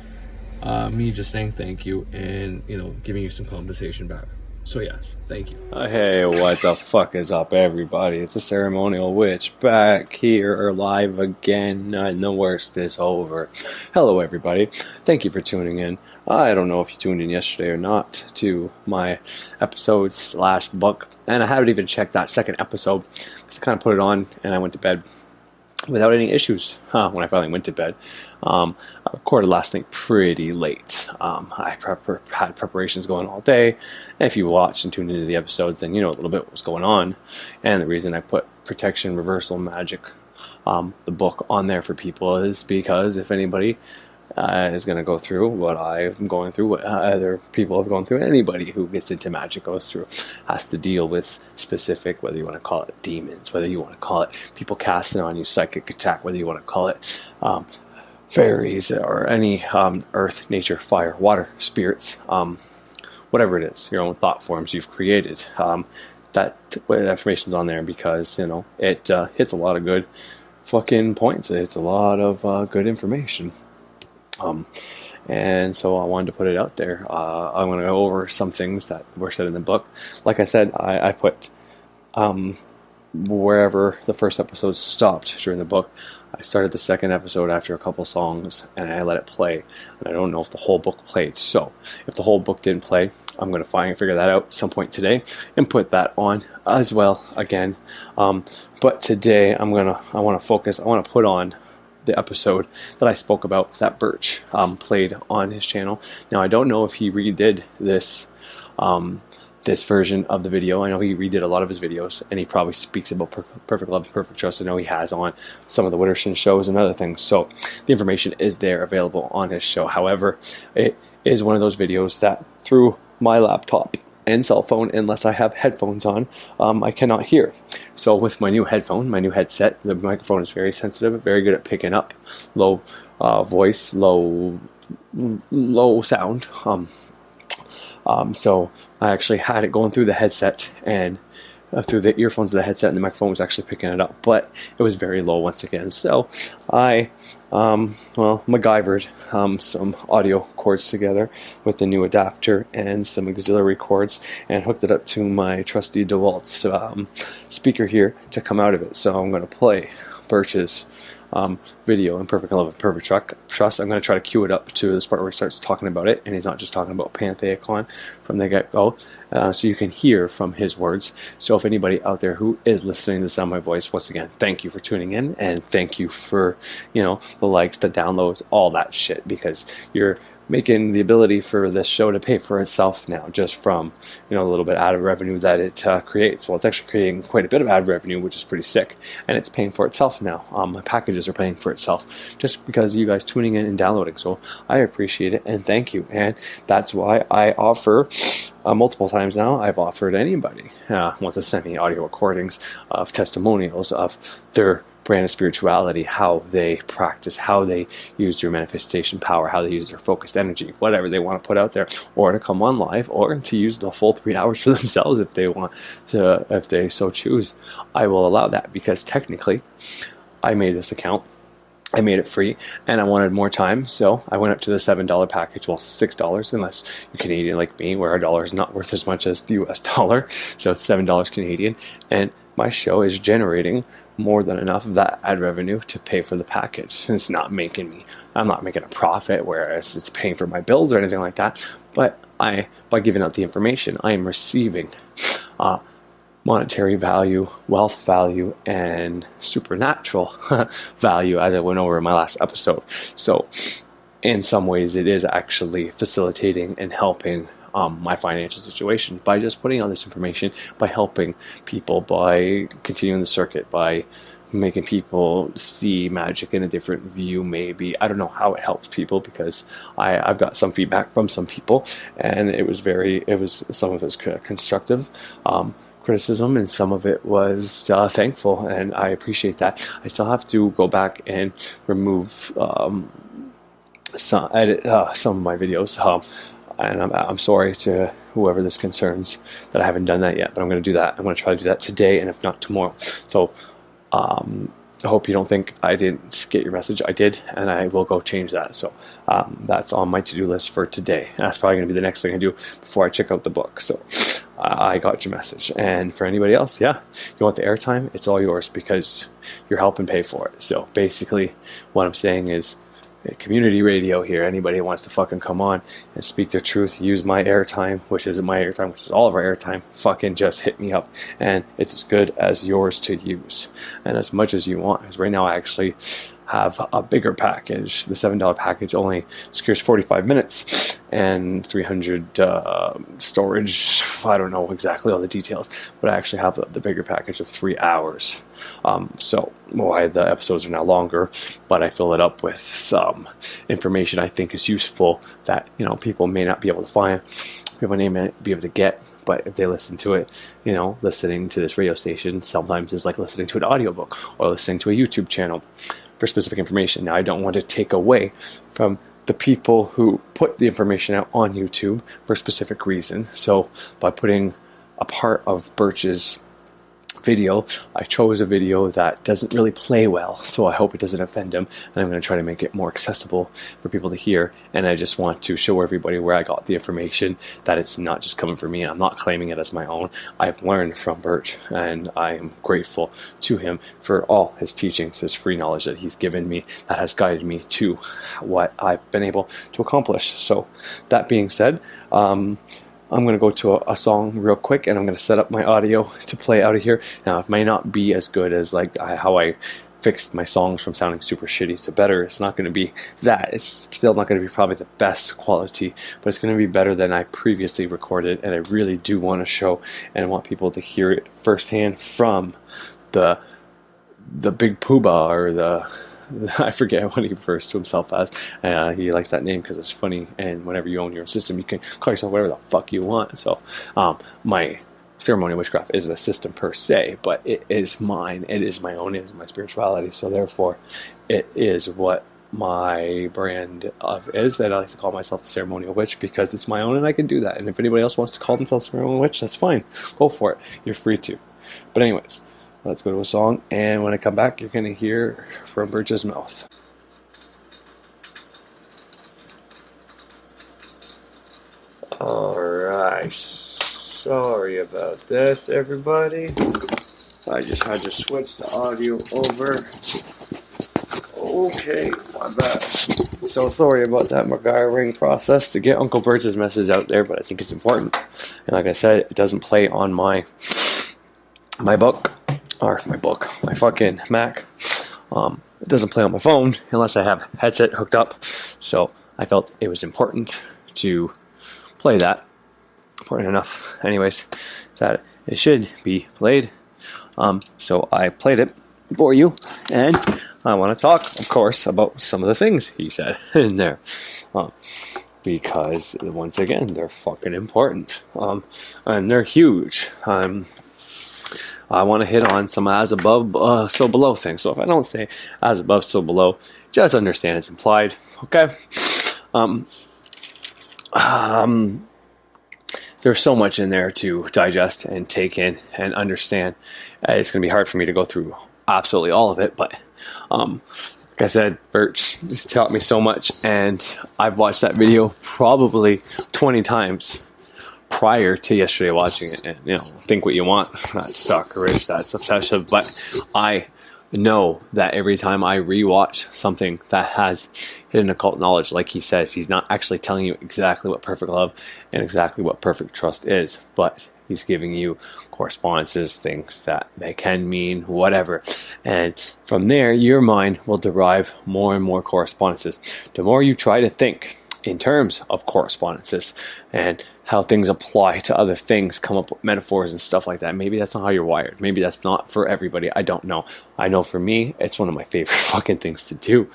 me just saying thank you and, you know, giving you some compensation back. So yes, thank you. Hey, what the fuck is up, everybody? It's a Ceremonial Witch back here live again, and the worst is over. Hello, everybody. Thank you for tuning in. I don't know if you tuned in yesterday or not to my episodes / book, and I haven't even checked that second episode because I kind of put it on and I went to bed without any issues when I finally went to bed. I recorded last night pretty late. I had preparations going all day. And if you watched and tuned into the episodes, then you know a little bit what was going on. And the reason I put Protection Reversal Magic, the book, on there for people is because if anybody is going to go through what I'm going through, what other people have gone through, anybody who gets into magic goes through, has to deal with specific, whether you want to call it demons, whether you want to call it people casting on you, psychic attack, whether you want to call it fairies or any earth, nature, fire, water, spirits, whatever it is, your own thought forms you've created. That information's on there because, you know, it hits a lot of good fucking points. It's a lot of good information. And so I wanted to put it out there. I'm going to go over some things that were said in the book. Like I said, I put wherever the first episode stopped during the book. I started the second episode after a couple songs and I let it play. And I don't know if the whole book played. So if the whole book didn't play, I'm going to figure that out at some point today and put that on as well again. But today I want to put on the episode that I spoke about that Birch played on his channel. Now I don't know if he redid this this version of the video. I know he redid a lot of his videos, and he probably speaks about perfect love, perfect trust. I know he has on some of the Witterston shows and other things. So the information is there available on his show. However, it is one of those videos that through my laptop and cell phone, unless I have headphones on, I cannot hear. So with my new headphone, my new headset, the microphone is very sensitive, very good at picking up low voice, low sound. So I actually had it going through the headset and through the earphones of the headset, and the microphone was actually picking it up, but it was very low once again. So I MacGyvered some audio cords together with the new adapter and some auxiliary cords and hooked it up to my trusty DeWalt speaker here to come out of it. So I'm going to play Birch's video, Imperfect Love and Perfect Trust. I'm going to try to cue it up to this part where he starts talking about it, and he's not just talking about pantheon from the get-go, so you can hear from his words. So if anybody out there who is listening to the sound of my voice, once again, thank you for tuning in, and thank you for, you know, the likes, the downloads, all that shit, because you're making the ability for this show to pay for itself now, just from, you know, a little bit ad revenue that it creates. Well, it's actually creating quite a bit of ad revenue, which is pretty sick, and it's paying for itself now. My packages are paying for itself just because of you guys tuning in and downloading, so I appreciate it, and thank you. And that's why I offer multiple times now, I've offered anybody wants to send me audio recordings of testimonials of their brand of spirituality, how they practice, how they use their manifestation power, how they use their focused energy, whatever they want to put out there, or to come on live, or to use the full 3 hours for themselves if they want to, if they so choose. I will allow that, because technically I made this account, I made it free, and I wanted more time, so I went up to the $7 package, well, $6 unless you're Canadian like me, where our dollar is not worth as much as the US dollar, so $7 Canadian, and my show is generating more than enough of that ad revenue to pay for the package. It's not making me, I'm not making a profit, whereas it's paying for my bills or anything like that, but by giving out the information, I am receiving monetary value, wealth value, and supernatural value, as I went over in my last episode. So in some ways it is actually facilitating and helping my financial situation by just putting out this information, by helping people, by continuing the circuit, by making people see magic in a different view. Maybe, I don't know how it helps people, because I've got some feedback from some people, and it was some of it's constructive criticism, and some of it was thankful, and I appreciate that. I still have to go back and remove edit some of my videos, and I'm sorry to whoever this concerns that I haven't done that yet, but I'm going to do that. I'm going to try to do that today, and if not, tomorrow. So I hope you don't think I didn't get your message. I did, and I will go change that. So that's on my to-do list for today. That's probably going to be the next thing I do before I check out the book. So I got your message. And for anybody else, yeah, you want the airtime? It's all yours, because you're helping pay for it. So basically what I'm saying is, community radio here. Anybody who wants to fucking come on and speak their truth, use my airtime, which isn't my airtime, which is all of our airtime, fucking just hit me up, and it's as good as yours to use, and as much as you want. Because right now I actually have a bigger package. The $7 package only secures 45 minutes and 300 storage. I don't know exactly all the details, but I actually have the bigger package of 3 hours. So why the episodes are now longer, but I fill it up with some information I think is useful that, you know, people may not be able to find, people may not be able to get. But if they listen to it, you know, listening to this radio station sometimes is like listening to an audiobook or listening to a YouTube channel for specific information. Now, I don't want to take away from the people who put the information out on YouTube for a specific reason. So by putting a part of Birch's video, I chose a video that doesn't really play well, so I hope it doesn't offend him, and I'm going to try to make it more accessible for people to hear. And I just want to show everybody where I got the information, that it's not just coming from me. I'm not claiming it as my own. I've learned from Birch, and I am grateful to him for all his teachings, his free knowledge that he's given me, that has guided me to what I've been able to accomplish. So that being said, I'm going to go to a song real quick, and I'm going to set up my audio to play out of here. Now, it may not be as good as like how I fixed my songs from sounding super shitty to better. It's not going to be that. It's still not going to be probably the best quality, but it's going to be better than I previously recorded, and I really do want to show and want people to hear it firsthand from the big poobah, or the I forget what he refers to himself as. He likes that name because it's funny, and whenever you own your own system, you can call yourself whatever the fuck you want. So my ceremonial witchcraft isn't a system per se, but it is mine. It is my own. It is my spirituality. So therefore, it is what my brand of is, and I like to call myself a ceremonial witch because it's my own, and I can do that. And if anybody else wants to call themselves a ceremonial witch, that's fine. Go for it. You're free to. But anyways, let's go to a song, and when I come back, you're going to hear from Birch's mouth. Alright, sorry about this, everybody. I just had to switch the audio over. Okay, my bad. So sorry about that MacGyvering process to get Uncle Birch's message out there, but I think it's important. And like I said, it doesn't play on my fucking Mac. It doesn't play on my phone unless I have headset hooked up. So I felt it was important to play that. Important enough, anyways, that it should be played. So I played it for you, and I want to talk, of course, about some of the things he said in there. Because, once again, they're fucking important. And they're huge. I want to hit on some as above, so below things. So if I don't say as above, so below, just understand it's implied. Okay? There's so much in there to digest and take in and understand. It's going to be hard for me to go through absolutely all of it, but like I said, Birch just taught me so much, and I've watched that video probably 20 times prior to yesterday watching it. And think what you want, that's stalkerish, that's obsessive, but I know that every time I rewatch something that has hidden occult knowledge, like he says, he's not actually telling you exactly what perfect love and exactly what perfect trust is, but he's giving you correspondences, things that they can mean, whatever. And from there, your mind will derive more and more correspondences. The more you try to think in terms of correspondences and how things apply to other things, come up with metaphors and stuff like that. Maybe that's not how you're wired. Maybe that's not for everybody. I don't know. I know for me, it's one of my favorite fucking things to do,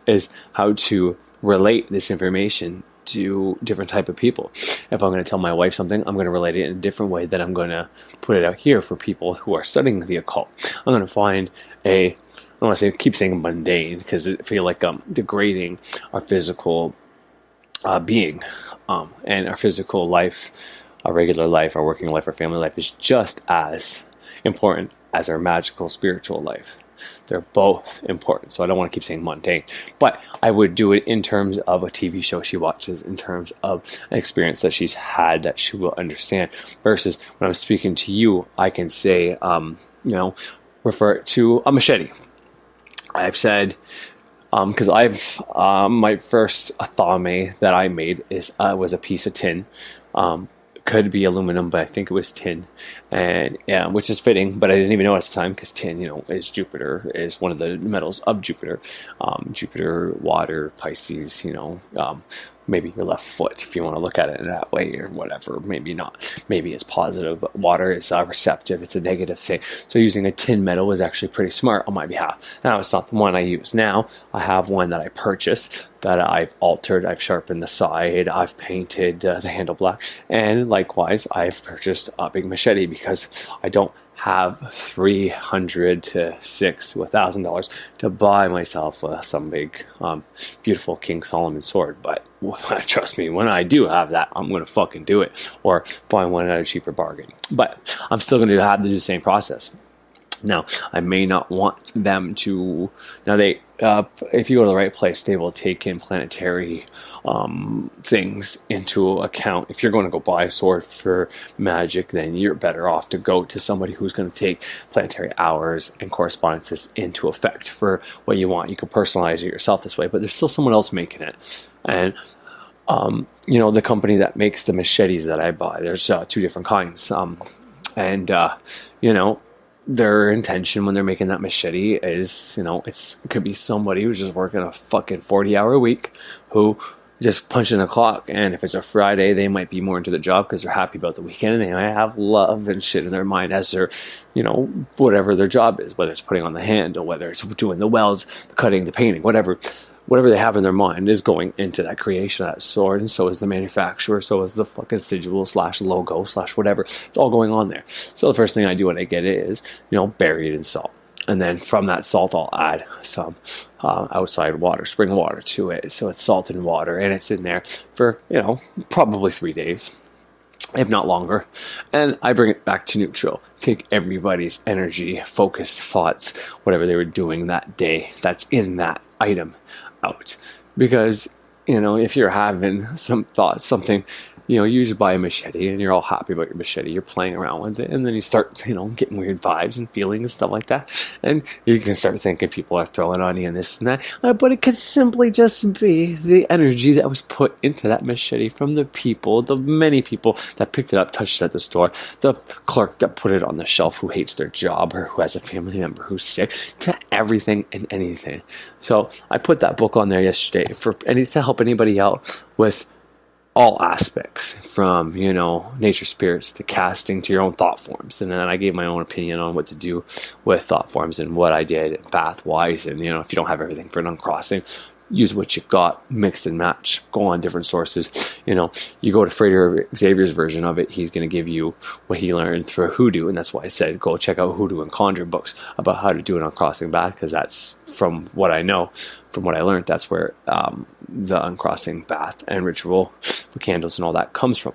is how to relate this information to different type of people. If I'm going to tell my wife something, I'm going to relate it in a different way than I'm going to put it out here for people who are studying the occult. I'm going to find I don't want to keep saying mundane, because I feel like degrading our physical being, and our physical life, our regular life, our working life, our family life is just as important as our magical spiritual life. They're both important, so I don't want to keep saying mundane, but I would do it in terms of a TV show she watches, in terms of an experience that she's had that she will understand, versus when I'm speaking to you, I can say, refer it to a machete. I've said, because my first athame that I made was a piece of tin. Could be aluminum, but I think it was tin, and which is fitting. But I didn't even know at the time, because tin, is Jupiter, is one of the metals of Jupiter. Jupiter, water, Pisces. Maybe your left foot, if you want to look at it in that way, or whatever. Maybe not. Maybe it's positive, but water is receptive. It's a negative thing. So using a tin metal was actually pretty smart on my behalf. Now, it's not the one I use now. I have one that I purchased that I've altered. I've sharpened the side. I've painted the handle black. And likewise, I've purchased a big machete, because I don't have $300 to $600 to $1,000 to buy myself some big, beautiful King Solomon sword. But trust me, when I do have that, I'm going to fucking do it, or find one at a cheaper bargain. But I'm still going to have to do the same process. Now, I may not want them to. Now, if you go to the right place, they will take in planetary things into account. If you're going to go buy a sword for magic, then you're better off to go to somebody who's going to take planetary hours and correspondences into effect for what you want. You can personalize it yourself this way, but there's still someone else making it. And the company that makes the machetes that I buy, there's two different kinds. Their intention when they're making that machete is, it could be somebody who's just working a fucking 40-hour week, who just punching a clock. And if it's a Friday, they might be more into the job because they're happy about the weekend, and they might have love and shit in their mind as their, whatever their job is, whether it's putting on the handle, whether it's doing the welds, the cutting, the painting, whatever they have in their mind is going into that creation of that sword. And so is the manufacturer, so is the fucking sigil / logo / whatever. It's all going on there. So the first thing I do when I get it is, bury it in salt. And then from that salt, I'll add some outside water, spring water to it. So it's salt and water, and it's in there for, probably 3 days, if not longer. And I bring it back to neutral. Take everybody's energy, focused thoughts, whatever they were doing that day that's in that item out. Because, if you're having some thoughts, something you usually buy a machete and you're all happy about your machete. You're playing around with it, and then you start, getting weird vibes and feelings and stuff like that. And you can start thinking people are throwing on you and this and that. But it could simply just be the energy that was put into that machete from the people, the many people that picked it up, touched it at the store, the clerk that put it on the shelf who hates their job or who has a family member who's sick, to everything and anything. So I put that book on there yesterday to help anybody out with all aspects, from nature spirits to casting to your own thought forms. And then I gave my own opinion on what to do with thought forms and what I did path wise. And if you don't have everything for an uncrossing, use what you got, mix and match, go on different sources. You go to Frater Xavier's version of it, he's going to give you what he learned through hoodoo, and that's why I said go check out hoodoo and conjure books about how to do an uncrossing bath, because that's, from what I know, from what I learned, that's where the uncrossing bath and ritual with candles and all that comes from.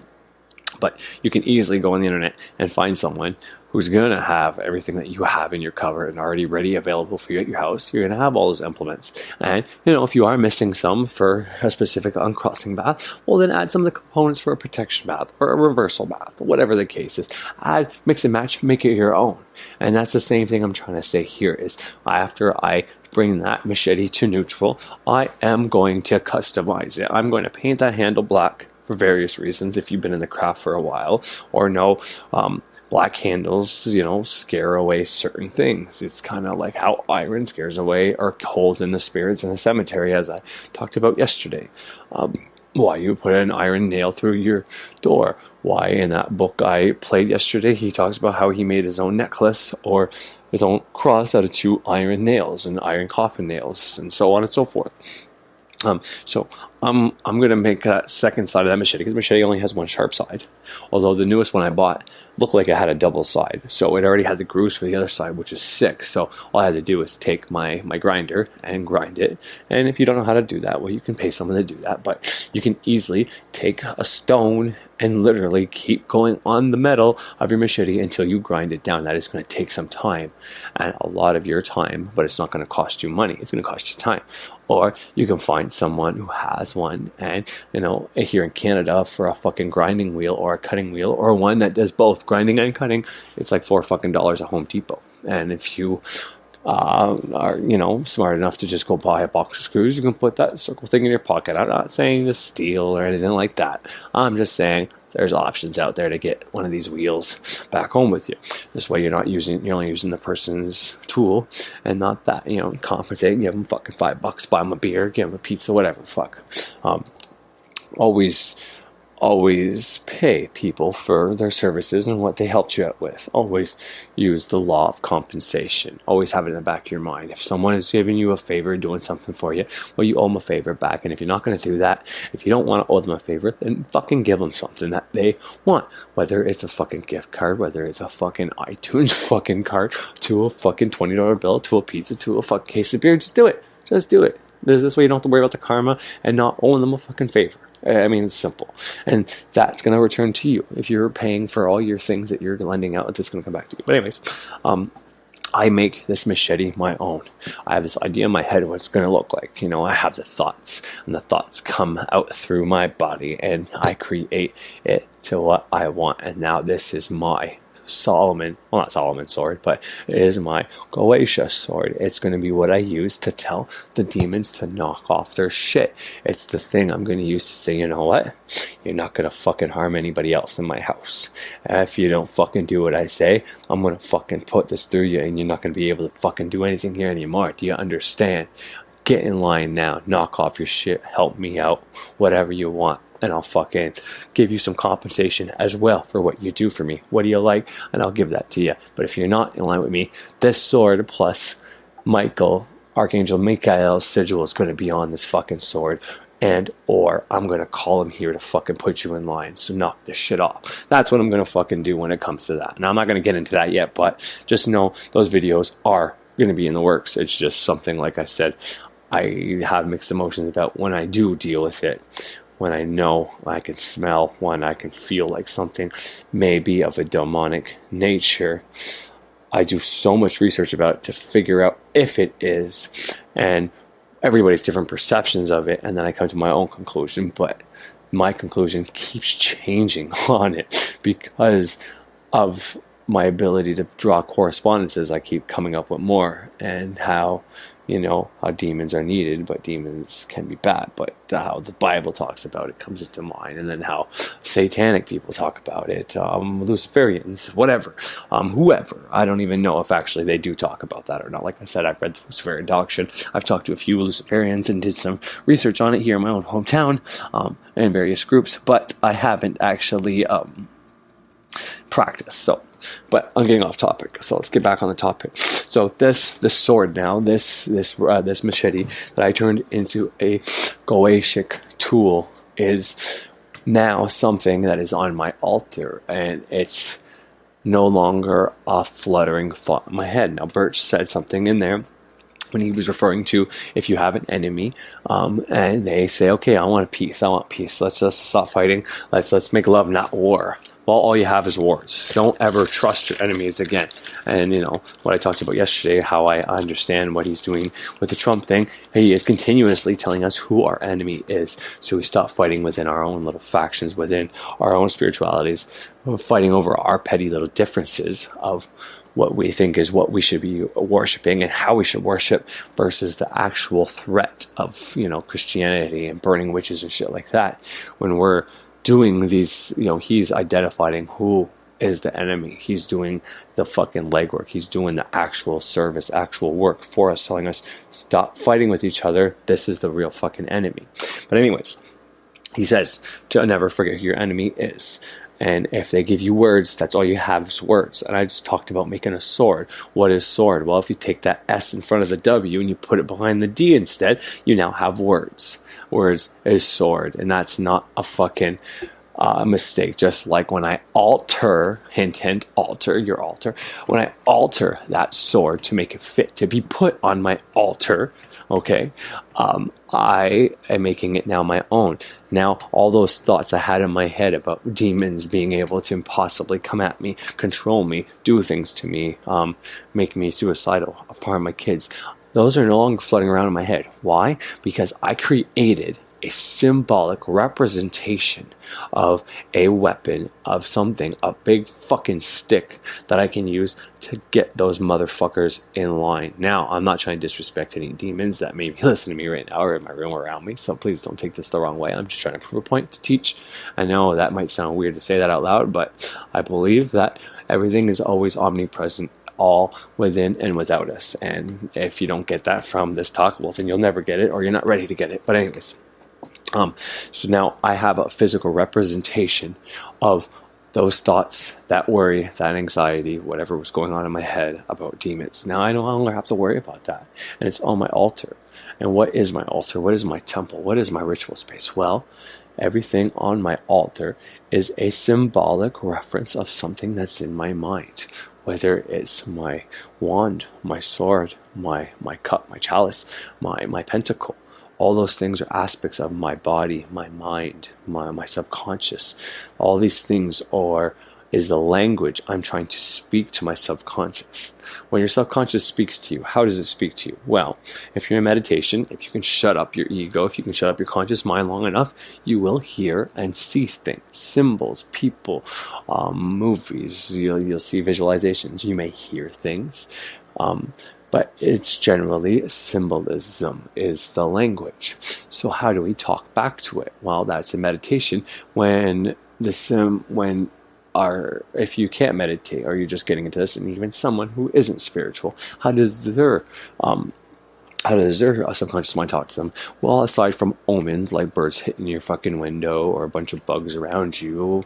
But you can easily go on the internet and find someone who's going to have everything that you have in your cupboard and already ready, available for you at your house. You're going to have all those implements. And, if you are missing some for a specific uncrossing bath, well, then add some of the components for a protection bath or a reversal bath, whatever the case is. Add, mix and match, make it your own. And that's the same thing I'm trying to say here is, after I bring that machete to neutral, I am going to customize it. I'm going to paint that handle black for various reasons. If you've been in the craft for a while or know, black handles, scare away certain things. It's kind of like how iron scares away or holds in the spirits in the cemetery, as I talked about yesterday. Why you put an iron nail through your door. Why, in that book I played yesterday, he talks about how he made his own necklace or his own cross out of 2 iron nails and iron coffin nails, and so on and so forth. So I'm going to make that second side of that machete, because machete only has one sharp side. Although the newest one I bought looked like it had a double side. So it already had the grooves for the other side, which is sick. So all I had to do was take my grinder and grind it. And if you don't know how to do that, well, you can pay someone to do that. But you can easily take a stone and literally keep going on the metal of your machete until you grind it down. That is going to take some time and a lot of your time, but it's not going to cost you money. It's going to cost you time. Or you can find someone who has one, and here in Canada, for a fucking grinding wheel or a cutting wheel or one that does both grinding and cutting, it's like $4 at Home Depot. And if you are smart enough to just go buy a box of screws, you can put that circle thing in your pocket. I'm not saying to steal or anything like that. I'm just saying there's options out there to get one of these wheels back home with you. This way you're only using the person's tool and not that, compensate, give them fucking $5, buy them a beer, give them a pizza, whatever, fuck. Always pay people for their services and what they helped you out with. Always use the law of compensation. Always have it in the back of your mind. If someone is giving you a favor, doing something for you, well, you owe them a favor back. And if you're not going to do that, if you don't want to owe them a favor, then fucking give them something that they want. Whether it's a fucking gift card, whether it's a fucking iTunes fucking card, to a fucking $20 bill, to a pizza, to a fucking case of beer, just do it. Just do it. This way you don't have to worry about the karma and not owing them a fucking favor. I mean, it's simple. And that's going to return to you. If you're paying for all your things that you're lending out, it's going to come back to you. But anyways, I make this machete my own. I have this idea in my head of what it's going to look like. I have the thoughts, and the thoughts come out through my body, and I create it to what I want. And now this is my not Solomon sword, but it is my Goetia sword. It's going to be what I use to tell the demons to knock off their shit. It's the thing I'm going to use to say, you know what? You're not going to fucking harm anybody else in my house. If you don't fucking do what I say, I'm going to fucking put this through you, and you're not going to be able to fucking do anything here anymore. Do you understand? Get in line now. Knock off your shit. Help me out. Whatever you want. And I'll fucking give you some compensation as well for what you do for me. What do you like? And I'll give that to you. But if you're not in line with me, this sword plus Archangel Michael's sigil is going to be on this fucking sword. Or I'm going to call him here to fucking put you in line. So knock this shit off. That's what I'm going to fucking do when it comes to that. Now, I'm not going to get into that yet, but just know those videos are going to be in the works. It's just something, like I said, I have mixed emotions about when I do deal with it. When I know, I can smell, when I can feel like something may be of a demonic nature. I do so much research about it to figure out if it is, and everybody's different perceptions of it, and then I come to my own conclusion. But my conclusion keeps changing on it because of my ability to draw correspondences. I keep coming up with more, and how, how demons are needed, but demons can be bad, but how the Bible talks about it comes into mind, and then how satanic people talk about it, Luciferians, whatever, whoever. I don't even know if actually they do talk about that or not. Like I said, I've read the Luciferian doctrine. I've talked to a few Luciferians and did some research on it here in my own hometown, in various groups, but I haven't actually practice. But I'm getting off topic, so let's get back on the topic. So this sword now, this machete that I turned into a Goetic tool is now something that is on my altar, and it's no longer a fluttering thought in my head. Now, Birch said something in there when he was referring to if you have an enemy, and they say, okay, I want peace, let's just stop fighting, let's make love, not war. Well, all you have is wars. Don't ever trust your enemies again. And what I talked about yesterday, how I understand what he's doing with the Trump thing. He is continuously telling us who our enemy is, so we stop fighting within our own little factions, within our own spiritualities, fighting over our petty little differences of what we think is what we should be worshiping and how we should worship, versus the actual threat of Christianity and burning witches and shit like that. When we're doing these, he's identifying who is the enemy. He's doing the fucking legwork. He's doing the actual service, actual work for us, telling us stop fighting with each other. This is the real fucking enemy. But anyways, he says to never forget who your enemy is. And if they give you words, that's all you have is words. And I just talked about making a sword. What is sword? Well, if you take that S in front of the W and you put it behind the D instead, you now have words. Words is sword. And that's not a fucking mistake. Just like when I alter, hint, alter your altar. When I alter that sword to make it fit to be put on my altar, okay, I am making it now my own. Now, all those thoughts I had in my head about demons being able to impossibly come at me, control me, do things to me, make me suicidal, harm my kids, those are no longer floating around in my head. Why? Because I created a symbolic representation of a weapon, of something, a big fucking stick that I can use to get those motherfuckers in line. Now, I'm not trying to disrespect any demons that may be listening to me right now or in my room around me, so please don't take this the wrong way. I'm just trying to prove a point to teach. I know that might sound weird to say that out loud, but I believe that everything is always omnipresent, all within and without us. And if you don't get that from this talk, well, then you'll never get it, or you're not ready to get it. But anyways, so now I have a physical representation of those thoughts, that worry, that anxiety, whatever was going on in my head about demons. Now I no longer have to worry about that, and it's on my altar. And what is my altar? What is my temple? What is my ritual space? Well, everything on my altar is a symbolic reference of something that's in my mind. Whether it's my wand, my sword, my cup, my chalice, my pentacle. All those things are aspects of my body, my mind, my subconscious. All these things is the language I'm trying to speak to my subconscious. When your subconscious speaks to you, how does it speak to you? Well, if you're in meditation, if you can shut up your ego, if you can shut up your conscious mind long enough, you will hear and see things, symbols, people, movies. You'll see visualizations. You may hear things. But it's generally symbolism is the language. So how do we talk back to it? Well, that's in meditation. If you can't meditate, or you're just getting into this, and even someone who isn't spiritual, how does their subconscious mind talk to them? Well, aside from omens like birds hitting your fucking window, or a bunch of bugs around you,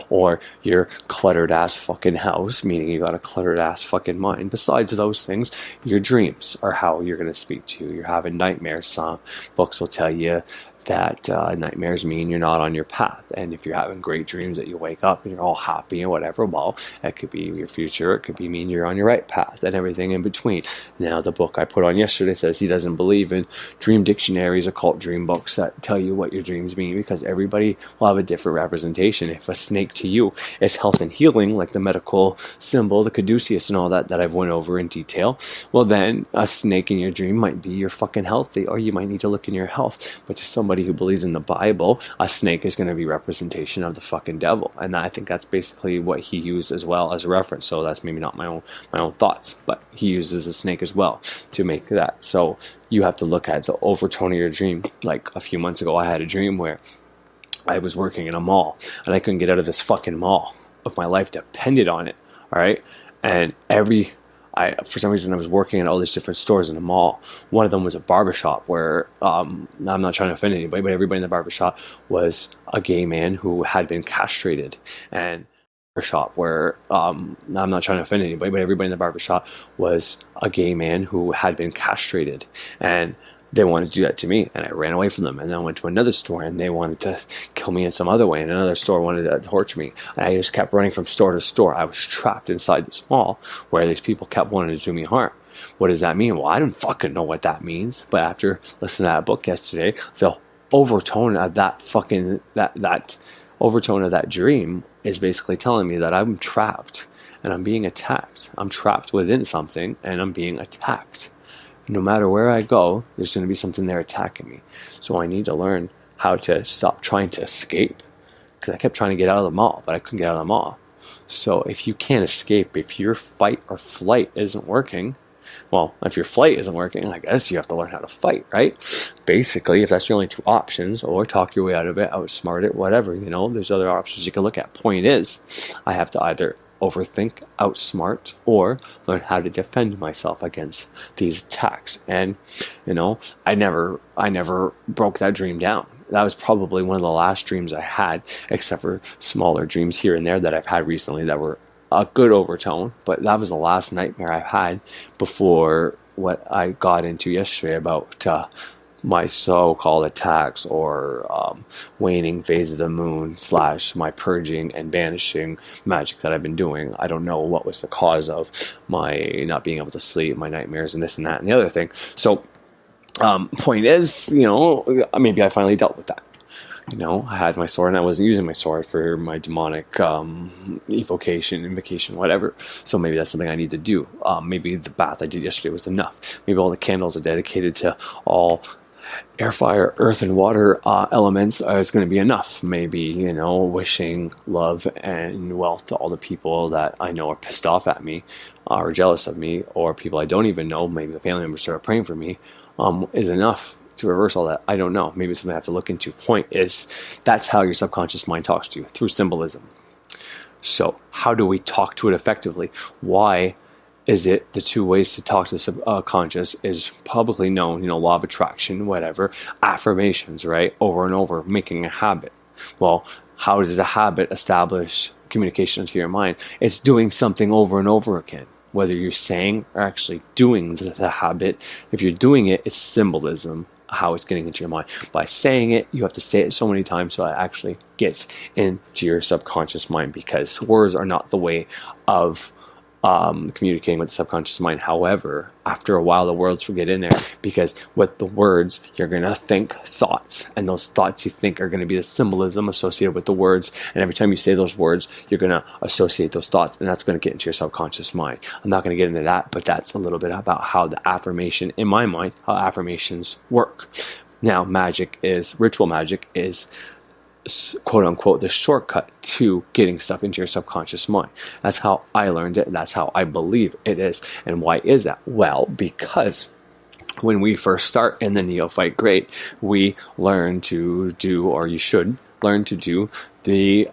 or your cluttered ass fucking house, meaning you got a cluttered ass fucking mind. Besides those things, your dreams are how you're going to speak to you. You're having nightmares. Some books will tell you that nightmares mean you're not on your path. And if you're having great dreams that you wake up and you're all happy and whatever, well, that could be your future. It could mean you're on your right path, and everything in between. Now, the book I put on yesterday says he doesn't believe in dream dictionaries, occult dream books that tell you what your dreams mean, because everybody will have a different representation. If a snake to you is health and healing, like the medical symbol, the caduceus and all that I've went over in detail, well, then a snake in your dream might be you're fucking healthy, or you might need to look in your health. But to somebody anybody who believes in the Bible, a snake is going to be representation of the fucking devil. And I think that's basically what he used as well as a reference. So that's maybe not my own thoughts, but he uses a snake as well to make that. So you have to look at the overtone of your dream. Like a few months ago, I had a dream where I was working in a mall and I couldn't get out of this fucking mall. If my life depended on it, all right? And for some reason, I was working in all these different stores in the mall. One of them was a barbershop where, I'm not trying to offend anybody, but everybody in the barbershop was a gay man who had been castrated. And barbershop where, I'm not trying to offend anybody, but everybody in the barbershop was a gay man who had been castrated. And they wanted to do that to me, and I ran away from them. And then I went to another store, and they wanted to kill me in some other way. And another store wanted to torture me. And I just kept running from store to store. I was trapped inside this mall where these people kept wanting to do me harm. What does that mean? Well, I don't fucking know what that means. But after listening to that book yesterday, the overtone of that that overtone of that dream is basically telling me that I'm trapped and I'm being attacked. I'm trapped within something, and I'm being attacked. No matter where I go, there's going to be something there attacking me. So I need to learn how to stop trying to escape. Because I kept trying to get out of the mall, but I couldn't get out of the mall. So if you can't escape, if your fight or flight isn't working, well, if your flight isn't working, I guess you have to learn how to fight, right? Basically, if that's your only two options, or talk your way out of it, outsmart it, whatever, there's other options you can look at. Point is, I have to either overthink, outsmart, or learn how to defend myself against these attacks. And I never broke that dream down. That was probably one of the last dreams I had, except for smaller dreams here and there that I've had recently that were a good overtone. But that was the last nightmare I've had before what I got into yesterday about my so-called attacks or waning phase of the moon / my purging and banishing magic that I've been doing. I don't know what was the cause of my not being able to sleep, my nightmares, and this and that and the other thing. So point is, maybe I finally dealt with that. I had my sword and I wasn't using my sword for my demonic invocation, whatever. So maybe that's something I need to do. Maybe the bath I did yesterday was enough. Maybe all the candles are dedicated to all air, fire, earth, and water elements is going to be enough. Maybe, wishing love and wealth to all the people that I know are pissed off at me or jealous of me, or people I don't even know, maybe the family members start praying for me, is enough to reverse all that. I don't know. Maybe it's something I have to look into. Point is, that's how your subconscious mind talks to you, through symbolism. So how do we talk to it effectively? Why is it the two ways to talk to the subconscious is publicly known, law of attraction, whatever, affirmations, right? Over and over, making a habit. Well, how does a habit establish communication to your mind? It's doing something over and over again. Whether you're saying or actually doing the habit, if you're doing it, it's symbolism, how it's getting into your mind. By saying it, you have to say it so many times so it actually gets into your subconscious mind, because words are not the way of communicating with the subconscious mind. However, after a while, the words will get in there, because with the words, you're going to think thoughts, and those thoughts you think are going to be the symbolism associated with the words. And every time you say those words, you're going to associate those thoughts, and that's going to get into your subconscious mind. I'm not going to get into that, but that's a little bit about how the affirmation, in my mind, how affirmations work. Now, ritual magic is quote unquote the shortcut to getting stuff into your subconscious mind. That's how I learned it. That's how I believe it is. And why is that? Well, because when we first start in the neophyte grade, we learn to do, or you should learn to do, the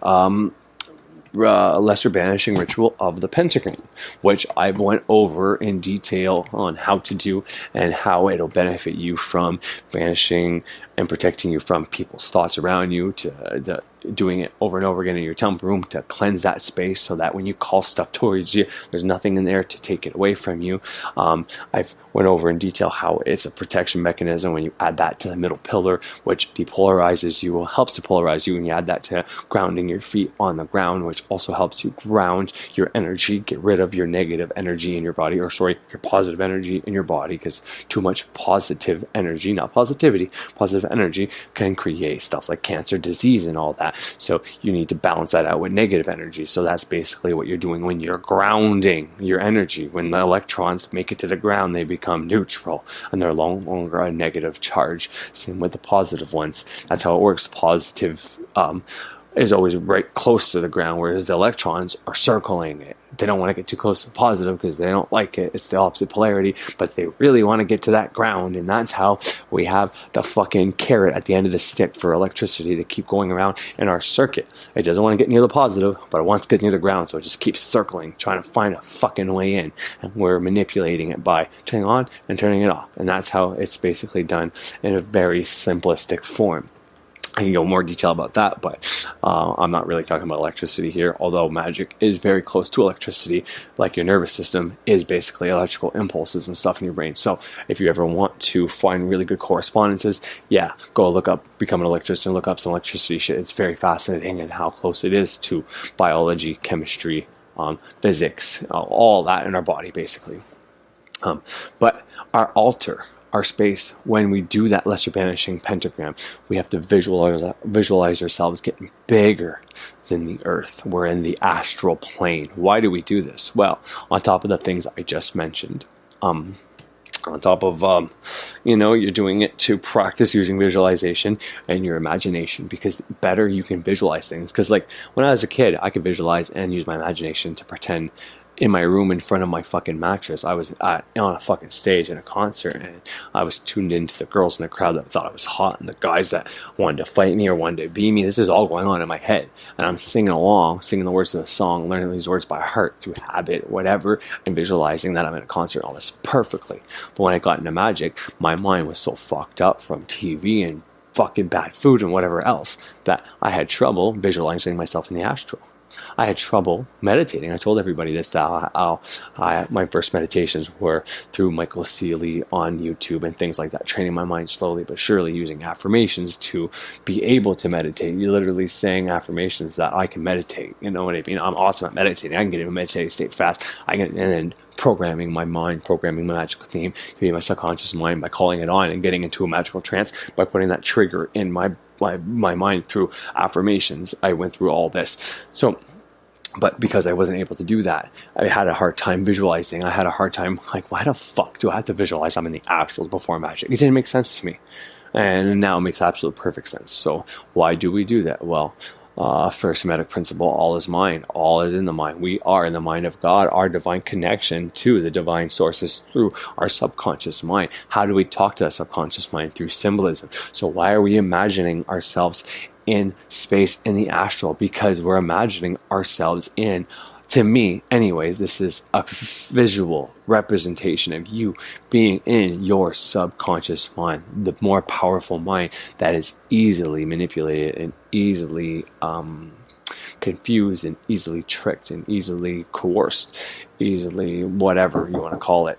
lesser banishing ritual of the pentagram, which I've went over in detail on how to do and how it'll benefit you from banishing and protecting you from people's thoughts around you, to doing it over and over again in your temple room to cleanse that space, so that when you call stuff towards you, there's nothing in there to take it away from you. I've went over in detail how it's a protection mechanism when you add that to the middle pillar, which depolarizes you, helps depolarize you, and you add that to grounding your feet on the ground, which also helps you ground your energy, get rid of your negative energy in your body, or sorry, your positive energy in your body, because too much positive energy, not positivity, positive energy can create stuff like cancer, disease, and all that. So you need to balance that out with negative energy. So that's basically what you're doing when you're grounding your energy. When the electrons make it to the ground, they become neutral and they're no longer a negative charge. Same with the positive ones. That's how it works. Positive is always right close to the ground, whereas the electrons are circling it. They don't want to get too close to positive because they don't like it. It's the opposite polarity, but they really want to get to that ground, and that's how we have the fucking carrot at the end of the stick for electricity to keep going around in our circuit. It doesn't want to get near the positive, but it wants to get near the ground, so it just keeps circling, trying to find a fucking way in, and we're manipulating it by turning on and turning it off, and that's how it's basically done in a very simplistic form. I can go more detail about that, but I'm not really talking about electricity here, although magic is very close to electricity. Like your nervous system is basically electrical impulses and stuff in your brain. So if you ever want to find really good correspondences, yeah, go look up, become an electrician, look up some electricity shit. It's very fascinating and how close it is to biology, chemistry, physics, all that in our body, basically. But our altar, our space, when we do that lesser banishing pentagram, we have to visualize ourselves getting bigger than the earth. We're in the astral plane. Why do we do this? Well, on top of the things I just mentioned, on top of you're doing it to practice using visualization and your imagination, because better you can visualize things. Because like when I was a kid, I could visualize and use my imagination to pretend in my room in front of my fucking mattress I was on a fucking stage in a concert, and I was tuned into the girls in the crowd that thought I was hot and the guys that wanted to fight me or wanted to be me. This is all going on in my head, and I'm singing along, singing the words of the song, learning these words by heart through habit, whatever, and visualizing that I'm in a concert, all this perfectly. But when I got into magic, my mind was so fucked up from TV and fucking bad food and whatever else that I had trouble visualizing myself in the astral. I had trouble meditating. I told everybody this, that my first meditations were through Michael Seeley on YouTube and things like that, training my mind slowly but surely, using affirmations to be able to meditate. You're literally saying affirmations that I can meditate. You know what I mean? I'm awesome at meditating. I can get in a meditative state fast. And then programming my mind, programming my magical theme to be my subconscious mind by calling it on and getting into a magical trance by putting that trigger in my mind through affirmations. I went through all this. So, but because I wasn't able to do that, I had a hard time visualizing. I had a hard time, like, why the fuck do I have to visualize I'm in the astrals before magic? It didn't make sense to me. And now it makes absolute perfect sense. So why do we do that? Well, first Semitic principle, all is mind. All is in the mind. We are in the mind of God. Our divine connection to the divine source is through our subconscious mind. How do we talk to that subconscious mind? Through symbolism. So why are we imagining ourselves in space in the astral? Because we're imagining ourselves in, to me anyways, this is a visual representation of you being in your subconscious mind, the more powerful mind that is easily manipulated and easily confused and easily tricked and easily coerced, easily whatever you want to call it.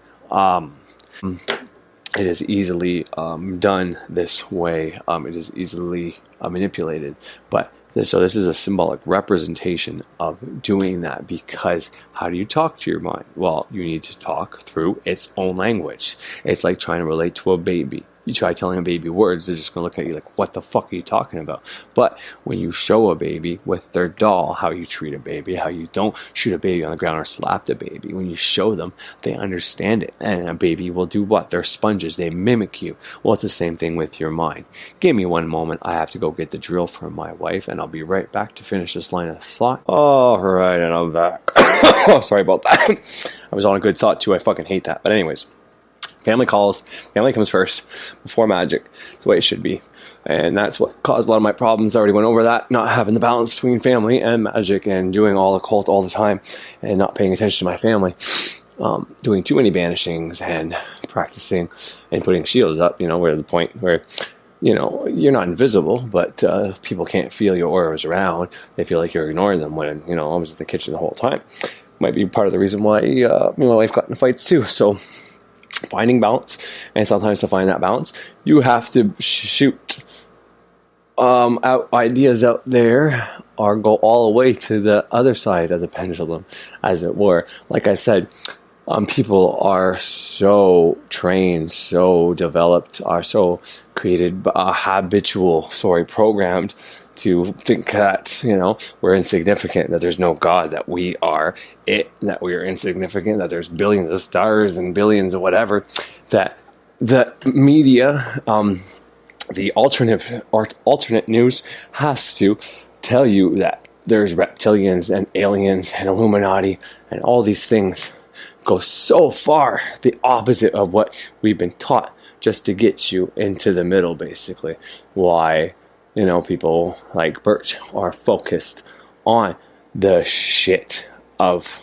It is easily done this way. It is easily manipulated. But so this is a symbolic representation of doing that, because how do you talk to your mind? Well, you need to talk through its own language. It's like trying to relate to a baby. You try telling a baby words, they're just going to look at you like, what the fuck are you talking about? But when you show a baby with their doll how you treat a baby, how you don't shoot a baby on the ground or slap the baby, when you show them, they understand it. And a baby will do what? They're sponges. They mimic you. Well, it's the same thing with your mind. Give me one moment. I have to go get the drill from my wife, and I'll be right back to finish this line of thought. All right, and I'm back. Oh, sorry about that. I was on a good thought, too. I fucking hate that. But anyways. Family calls. Family comes first before magic. It's the way it should be. And that's what caused a lot of my problems. I already went over that. Not having the balance between family and magic, and doing all occult all the time and not paying attention to my family. Doing too many banishings and practicing and putting shields up, where the point where, you're not invisible, but people can't feel your auras around. They feel like you're ignoring them when, I was in the kitchen the whole time. Might be part of the reason why my wife got in fights too. So finding balance, and sometimes to find that balance, you have to shoot out ideas out there, or go all the way to the other side of the pendulum, as it were. Like I said, people are so trained, so developed, are so created, programmed to think that, we're insignificant, that there's no God, that we are it, that we are insignificant, that there's billions of stars and billions of whatever, that the media, the alternate news has to tell you that there's reptilians and aliens and Illuminati and all these things go so far the opposite of what we've been taught, just to get you into the middle, basically. Why, people like Birch are focused on the shit of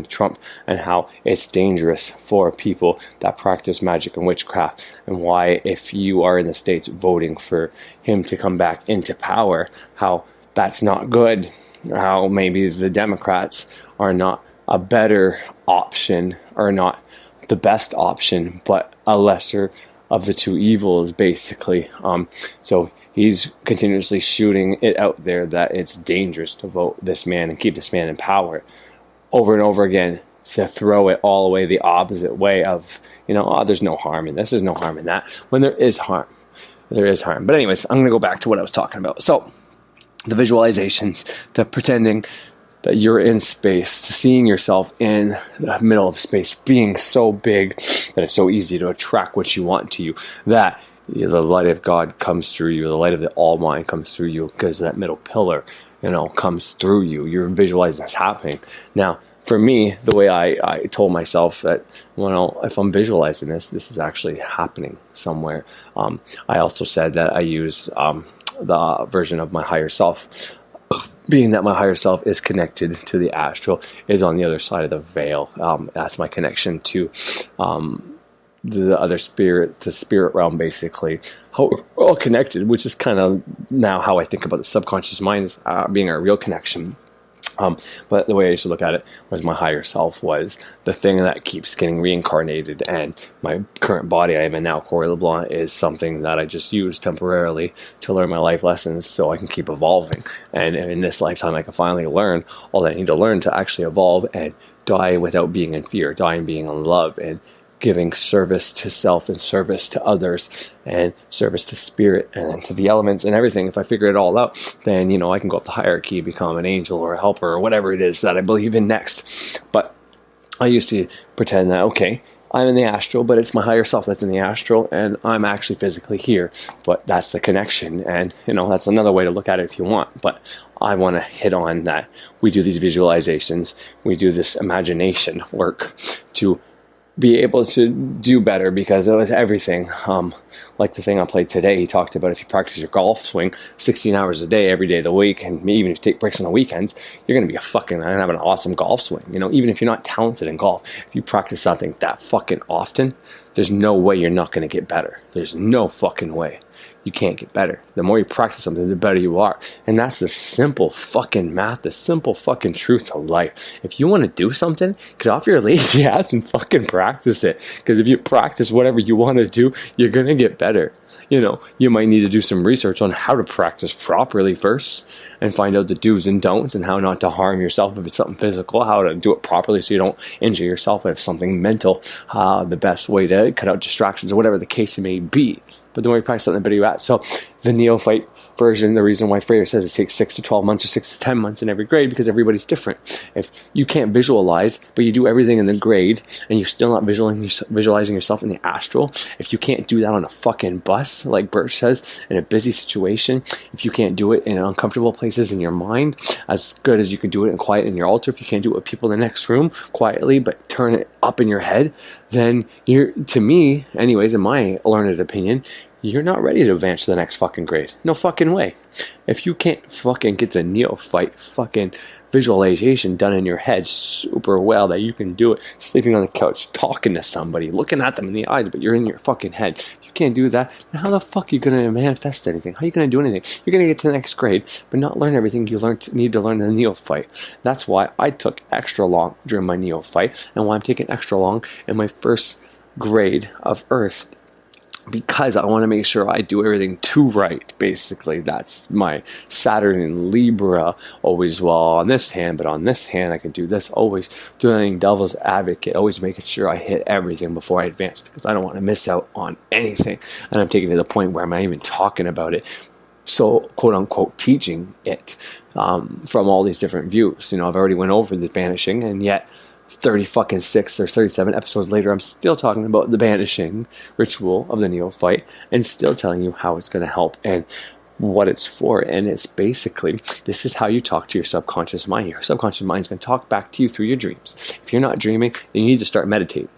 Trump and how it's dangerous for people that practice magic and witchcraft, and why, if you are in the States voting for him to come back into power, how that's not good, how maybe the Democrats are not a better option, or not the best option, but a lesser of the two evils, basically. So he's continuously shooting it out there that it's dangerous to vote this man and keep this man in power, over and over again, to throw it all away the opposite way of, there's no harm in this, there's no harm in that, when there is harm. There is harm. But anyways, I'm going to go back to what I was talking about. So, the visualizations, the pretending that you're in space, seeing yourself in the middle of space, being so big that it's so easy to attract what you want to you, that the light of God comes through you, the light of the All Mind comes through you, because that middle pillar, comes through you. You're visualizing this happening. Now, for me, the way I told myself that, if I'm visualizing this is actually happening somewhere. I also said that I use the version of my higher self, being that my higher self is connected to the astral, is on the other side of the veil. That's my connection to the other spirit, the spirit realm, basically. How we're all connected, which is kind of now how I think about the subconscious mind as being our real connection. But the way I used to look at it was my higher self was the thing that keeps getting reincarnated, and my current body I am in now, Corey LeBlanc, is something that I just use temporarily to learn my life lessons so I can keep evolving. And in this lifetime, I can finally learn all that I need to learn to actually evolve and die without being in fear, die and being in love, and giving service to self and service to others and service to spirit and to the elements and everything. If I figure it all out, then, I can go up the hierarchy, become an angel or a helper or whatever it is that I believe in next. But I used to pretend that, okay, I'm in the astral, but it's my higher self that's in the astral, and I'm actually physically here. But that's the connection, and, that's another way to look at it if you want. But I want to hit on that. We do these visualizations, we do this imagination work to be able to do better, because with everything, like the thing I played today, he talked about if you practice your golf swing 16 hours a day, every day of the week, and even if you take breaks on the weekends, you're going to be have an awesome golf swing. Even if you're not talented in golf, if you practice something that fucking often, there's no way you're not going to get better. There's no fucking way. You can't get better. The more you practice something, the better you are. And that's the simple fucking math, the simple fucking truth of life. If you want to do something, get off your lazy ass and fucking practice it. Because if you practice whatever you want to do, you're going to get better. You might need to do some research on how to practice properly first and find out the do's and don'ts and how not to harm yourself if it's something physical, how to do it properly so you don't injure yourself. If it's something mental, the best way to cut out distractions or whatever the case may be. But the more you practice something, the better you're at. So the neophyte version, the reason why Freire says it takes 6 to 12 months or 6 to 10 months in every grade, because everybody's different. If you can't visualize, but you do everything in the grade, and you're still not visualizing yourself in the astral, if you can't do that on a fucking bus, like Birch says, in a busy situation, if you can't do it in uncomfortable places in your mind, as good as you can do it in quiet in your altar, if you can't do it with people in the next room quietly, but turn it up in your head, then you're, to me, anyways, in my learned opinion, you're not ready to advance to the next fucking grade. No fucking way. If you can't fucking get the neophyte fucking visualization done in your head super well that you can do it sleeping on the couch, talking to somebody, looking at them in the eyes, but you're in your fucking head. If you can't do that, then how the fuck are you going to manifest anything? How are you going to do anything? You're going to get to the next grade, but not learn everything you need to learn in the neophyte. That's why I took extra long during my neophyte, and why I'm taking extra long in my first grade of Earth. because I want to make sure I do everything too right, basically. That's my Saturn in Libra, always, well, on this hand, but on this hand, I can do this, always doing devil's advocate, always making sure I hit everything before I advance, because I don't want to miss out on anything. And I'm taking it to the point where I'm not even talking about it. So, quote unquote, teaching it from all these different views. You know, I've already went over the banishing, and yet 36 or 37 episodes later, I'm still talking about the banishing ritual of the neophyte and still telling you how it's going to help and what it's for. And it's basically, this is how you talk to your subconscious mind. Your subconscious mind is going to talk back to you through your dreams. If you're not dreaming, then you need to start meditating.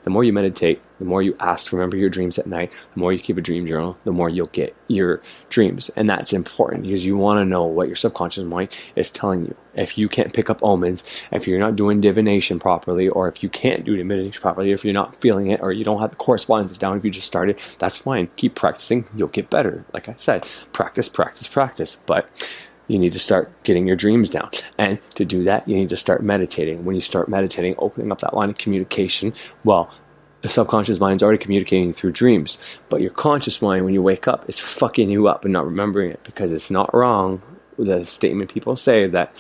The more you meditate, the more you ask to remember your dreams at night, the more you keep a dream journal, the more you'll get your dreams. And that's important because you want to know what your subconscious mind is telling you. If you can't pick up omens, if you're not doing divination properly, or if you can't do divination properly, if you're not feeling it, or you don't have the correspondences down, if you just started, that's fine. Keep practicing. You'll get better. Like I said, practice, practice, practice. But you need to start getting your dreams down. And to do that, you need to start meditating. When you start meditating, opening up that line of communication, well, the subconscious mind's already communicating through dreams. But your conscious mind, when you wake up, is fucking you up and not remembering it, because it's not wrong, the statement people say that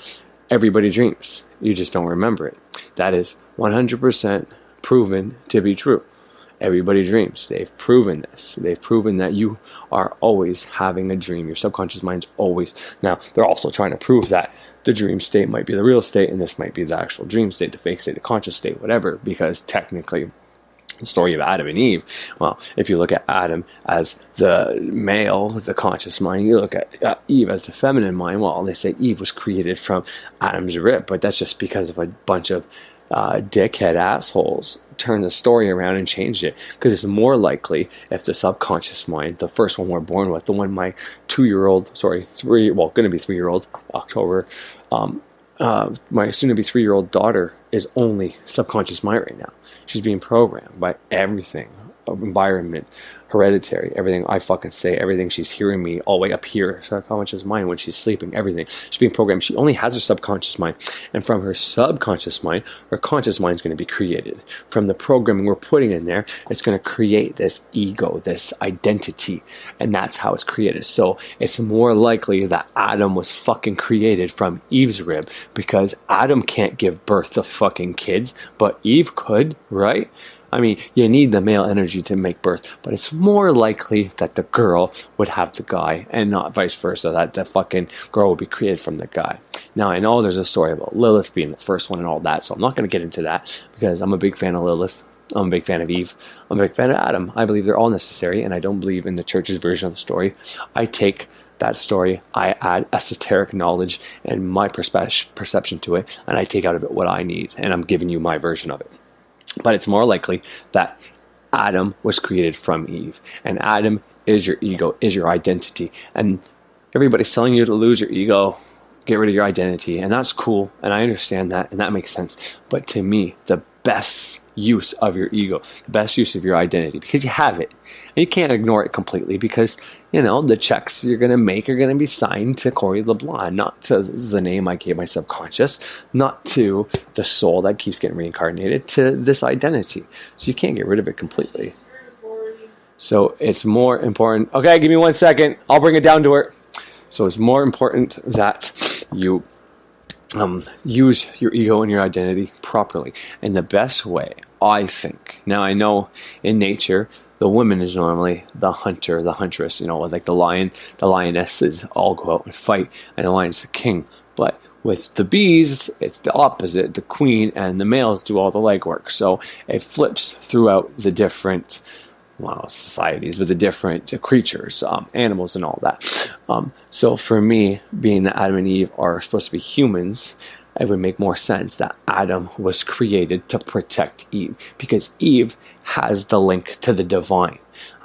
everybody dreams. You just don't remember it. That is 100% proven to be true. Everybody dreams. They've proven this. They've proven that you are always having a dream. Your subconscious mind's always. Now, they're also trying to prove that the dream state might be the real state, and this might be the actual dream state, the fake state, the conscious state, whatever, because technically, the story of Adam and Eve, well, if you look at Adam as the male, the conscious mind, you look at Eve as the feminine mind, well, they say Eve was created from Adam's rib, but that's just because of a bunch of dickhead assholes turn the story around and change it, because it's more likely if the subconscious mind, the first one we're born with, the one my 2-year-old, going to be 3-year-old, October, my soon-to-be 3-year-old daughter is only subconscious mind right now. She's being programmed by everything, environment, hereditary, everything I fucking say, everything she's hearing me all the way up here, subconscious mind, when she's sleeping, everything. She's being programmed. She only has her subconscious mind. And from her subconscious mind, her conscious mind is going to be created. From the programming we're putting in there, it's going to create this ego, this identity. And that's how it's created. So it's more likely that Adam was fucking created from Eve's rib, because Adam can't give birth to fucking kids, but Eve could, right? I mean, you need the male energy to make birth, but it's more likely that the girl would have the guy and not vice versa, that the fucking girl would be created from the guy. Now, I know there's a story about Lilith being the first one and all that, so I'm not going to get into that, because I'm a big fan of Lilith. I'm a big fan of Eve. I'm a big fan of Adam. I believe they're all necessary, and I don't believe in the church's version of the story. I take that story, I add esoteric knowledge and my perception to it, and I take out of it what I need, and I'm giving you my version of it. But it's more likely that Adam was created from Eve. And Adam is your ego, is your identity. And everybody's telling you to lose your ego, get rid of your identity. And that's cool. And I understand that. And that makes sense. But to me, the best use of your ego, the best use of your identity, because you have it. And you can't ignore it completely, because, you know, the checks you're going to make are going to be signed to Corey LeBlanc, not to the name I gave my subconscious, not to the soul that keeps getting reincarnated, to this identity. So you can't get rid of it completely. So it's more important. Okay, give me 1 second. I'll bring it down to her. So it's more important that you use your ego and your identity properly. And the best way, I think, now I know in nature, the woman is normally the hunter, the huntress, you know, like the lion, the lionesses all go out and fight, and the lion's the king. But with the bees, it's the opposite. The queen and the males do all the legwork. So it flips throughout the different societies with the different creatures, animals and all that. So for me, being that Adam and Eve are supposed to be humans, it would make more sense that Adam was created to protect Eve, because Eve has the link to the divine.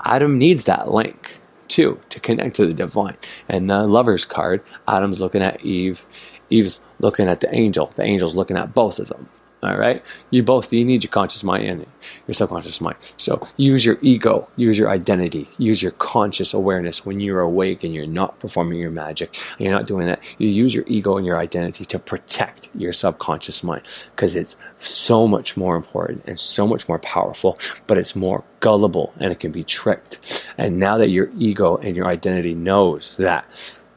Adam needs that link too to connect to the divine. And the Lover's card, Adam's looking at Eve, Eve's looking at the angel's looking at both of them. All right, you need your conscious mind and your subconscious mind. So use your ego, use your identity, use your conscious awareness when you're awake and you're not performing your magic. And you're not doing that. You use your ego and your identity to protect your subconscious mind, because it's so much more important and so much more powerful, but it's more gullible and it can be tricked. And now that your ego and your identity knows that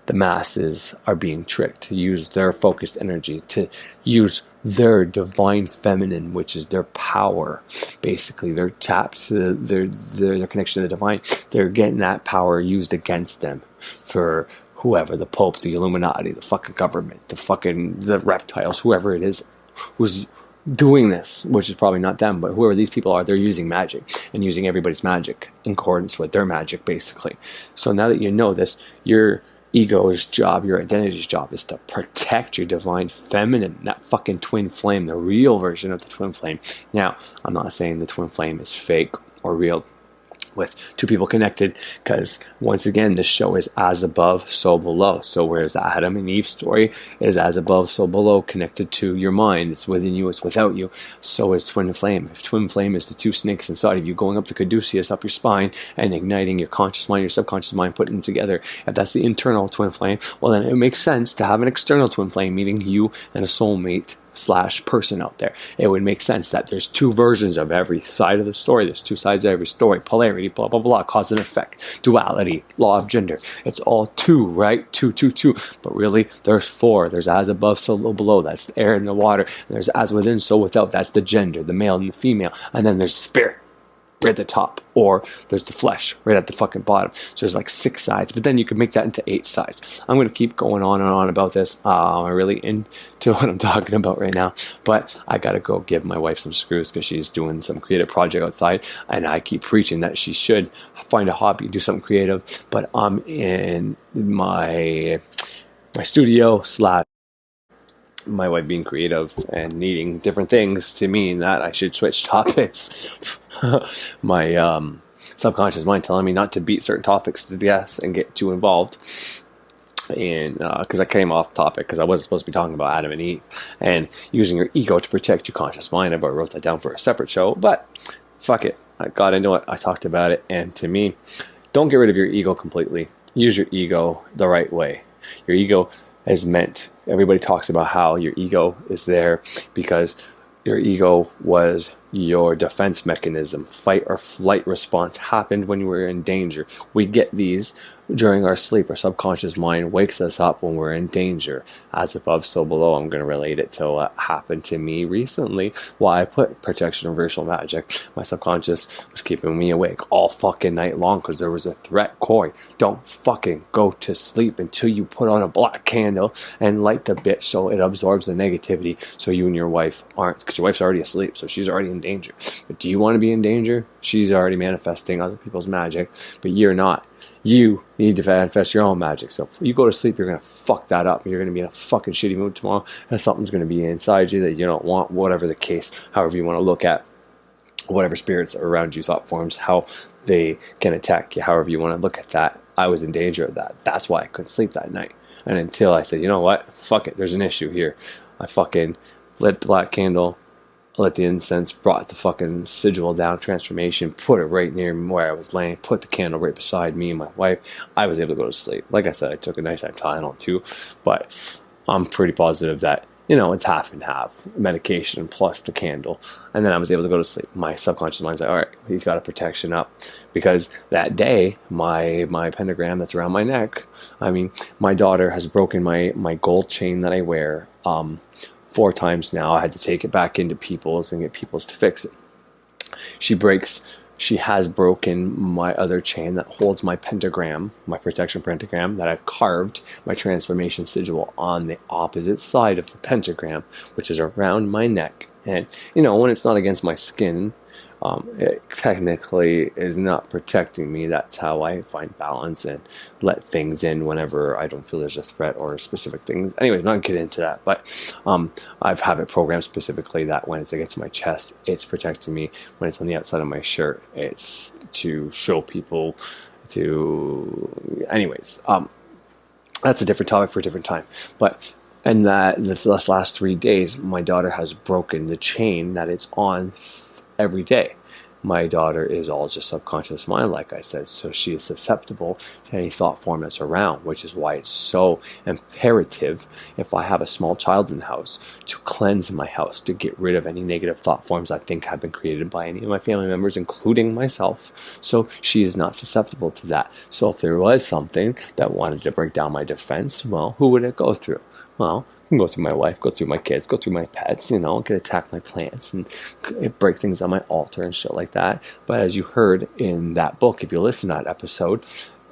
the masses are being tricked to use their focused energy, to use their divine feminine, which is their power, basically they're tapped to their connection to the divine, they're getting that power used against them for whoever, the Pope, the Illuminati, the fucking government, the reptiles, whoever it is who's doing this, which is probably not them, but whoever these people are, they're using magic and using everybody's magic in accordance with their magic, basically. So now that you know this, your ego's job, your identity's job is to protect your divine feminine, that fucking twin flame, the real version of the twin flame. Now, I'm not saying the twin flame is fake or real with two people connected, because once again, this show is as above, so below. So whereas the Adam and Eve story is as above, so below, connected to your mind, it's within you, it's without you, so is twin flame. If twin flame is the two snakes inside of you going up the caduceus, up your spine, and igniting your conscious mind, your subconscious mind, putting them together, if that's the internal twin flame, well then it makes sense to have an external twin flame, meaning you and a soulmate / person out there. It would make sense that there's two versions of every side of the story. There's two sides of every story. Polarity, blah, blah, blah, cause and effect, duality, law of gender. It's all two, right? Two. But really, there's four. There's as above, so below. That's the air and the water. And there's as within, so without. That's the gender, the male and the female. And then there's spirit right at the top, or there's the flesh right at the fucking bottom. So there's like 6 sides, but then you can make that into 8 sides. I'm going to keep going on and on about this. I'm really into what I'm talking about right now, but I got to go give my wife some screws because she's doing some creative project outside, and I keep preaching that she should find a hobby, do something creative, but I'm in my studio / my wife being creative and needing different things to mean that I should switch topics. My subconscious mind telling me not to beat certain topics to death and get too involved. And because I came off topic because I wasn't supposed to be talking about Adam and Eve and using your ego to protect your conscious mind. I wrote that down for a separate show, but fuck it. I got into it. I talked about it. And to me, don't get rid of your ego completely. Use your ego the right way. Your ego is meant, everybody talks about how your ego is there because your ego was your defense mechanism. Fight or flight response happened when you were in danger. We get these during our sleep. Our subconscious mind wakes us up when we're in danger. As above, so below. I'm going to relate it to what happened to me recently. Why I put protection reversal magic. My subconscious was keeping me awake all fucking night long because there was a threat. Corey, don't fucking go to sleep until you put on a black candle and light the bitch so it absorbs the negativity so you and your wife aren't, because your wife's already asleep, so she's already in danger. But do you want to be in danger? She's already manifesting other people's magic, but you're not. You need to manifest your own magic. So if you go to sleep, you're going to fuck that up. You're going to be in a fucking shitty mood tomorrow, and something's going to be inside you that you don't want, whatever the case, however you want to look at whatever spirits are around you, thought forms, how they can attack you, however you want to look at that. I was in danger of that. That's why I couldn't sleep that night. And until I said, you know what? Fuck it. There's an issue here. I fucking lit the black candle, lit the incense, brought the fucking sigil down, transformation, put it right near where I was laying, put the candle right beside me and my wife. I was able to go to sleep. Like I said, I took a nighttime Tylenol too, but I'm pretty positive that, you know, it's half and half, medication plus the candle. And then I was able to go to sleep. My subconscious mind's like, all right, he's got a protection up. Because that day, my pentagram that's around my neck, I mean, my daughter has broken my gold chain that I wear 4 times now. I had to take it back into People's and get People's to fix it. She has broken my other chain that holds my pentagram, my protection pentagram that I've carved my transformation sigil on the opposite side of the pentagram, which is around my neck. And, you know, when it's not against my skin, it technically is not protecting me. That's how I find balance and let things in whenever I don't feel there's a threat or specific things. Anyways, I'm not getting into that, but I've have it programmed specifically that when it's against my chest, it's protecting me. When it's on the outside of my shirt, it's to show people to... Anyways, that's a different topic for a different time. But And that this last 3 days, my daughter has broken the chain that it's on every day. My daughter is all just subconscious mind, like I said, so she is susceptible to any thought form that's around, which is why it's so imperative, if I have a small child in the house, to cleanse my house, to get rid of any negative thought forms I think have been created by any of my family members, including myself, so she is not susceptible to that. So if there was something that wanted to break down my defense, well, who would it go through? Well, I can go through my wife, go through my kids, go through my pets, could attack my plants and break things on my altar and shit like that. But as you heard in that book, if you listen to that episode,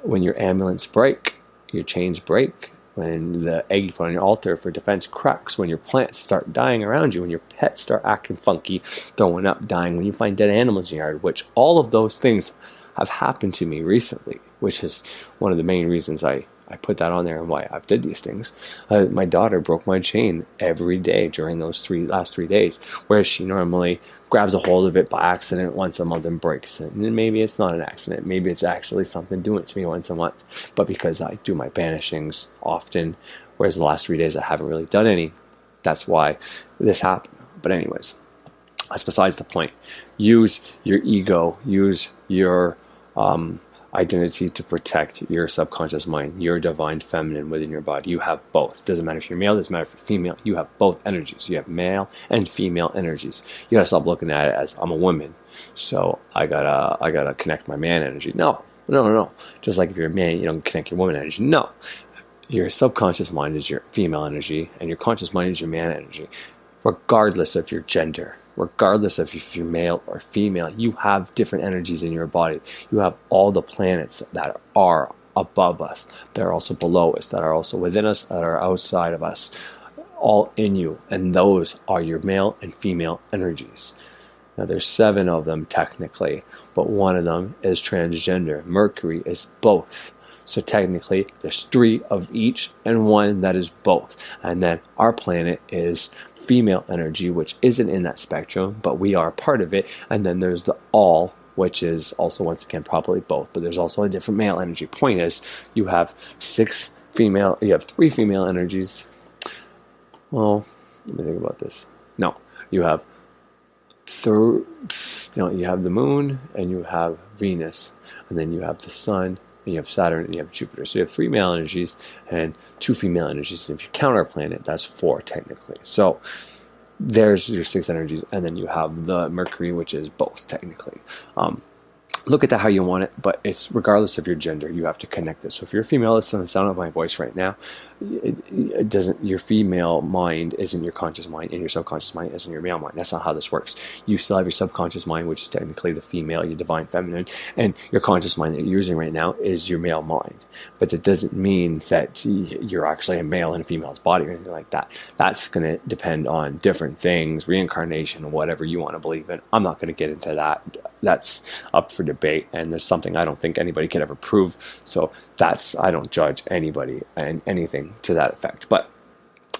when your amulets break, your chains break, when the egg you put on your altar for defense cracks, when your plants start dying around you, when your pets start acting funky, throwing up, dying, when you find dead animals in your yard, which all of those things have happened to me recently, which is one of the main reasons I put that on there and why I've did these things. My daughter broke my chain every day during those last 3 days, whereas she normally grabs a hold of it by accident once a month and breaks it. And maybe it's not an accident. Maybe it's actually something doing it to me once a month. But because I do my banishings often, whereas the last 3 days I haven't really done any, that's why this happened. But anyways, that's besides the point. Use your ego. Use your identity to protect your subconscious mind, your divine feminine within your body. You have both. Doesn't matter if you're male, doesn't matter if you're female. You have both energies. You have male and female energies. You gotta stop looking at it as I'm a woman, so I gotta connect my man energy. No. Just like if you're a man, you don't connect your woman energy. No. Your subconscious mind is your female energy, and your conscious mind is your man energy. Regardless of your gender, regardless of if you're male or female, you have different energies in your body. You have all the planets that are above us, that are also below us, that are also within us, that are outside of us, all in you. And those are your male and female energies. Now there's 7 of them technically, but one of them is transgender. Mercury is both. So technically, there's 3 of each and 1 that is both. And then our planet is female energy, which isn't in that spectrum, but we are part of it. And then there's the all, which is also, once again, probably both. But there's also a different male energy. Point is, you have 3 female energies. Well, let me think about this. No, you have you have the moon, and you have Venus, and then you have the sun, and you have Saturn, and you have Jupiter. So you have 3 male energies and 2 female energies. And if you count our planet, that's 4 technically. So there's your 6 energies, and then you have the Mercury, which is both technically. Look at that how you want it, but it's regardless of your gender, you have to connect this. So if you're a female, listen to the sound of my voice right now. It doesn't. Your female mind isn't your conscious mind, and your subconscious mind isn't your male mind. That's not how this works. You still have your subconscious mind, which is technically the female, your divine feminine, and your conscious mind that you're using right now is your male mind. But that doesn't mean that you're actually a male in a female's body or anything like that. That's going to depend on different things, reincarnation, whatever you want to believe in. I'm not going to get into that. That's up for debate, and there's something I don't think anybody could ever prove. So I don't judge anybody and anything to that effect. But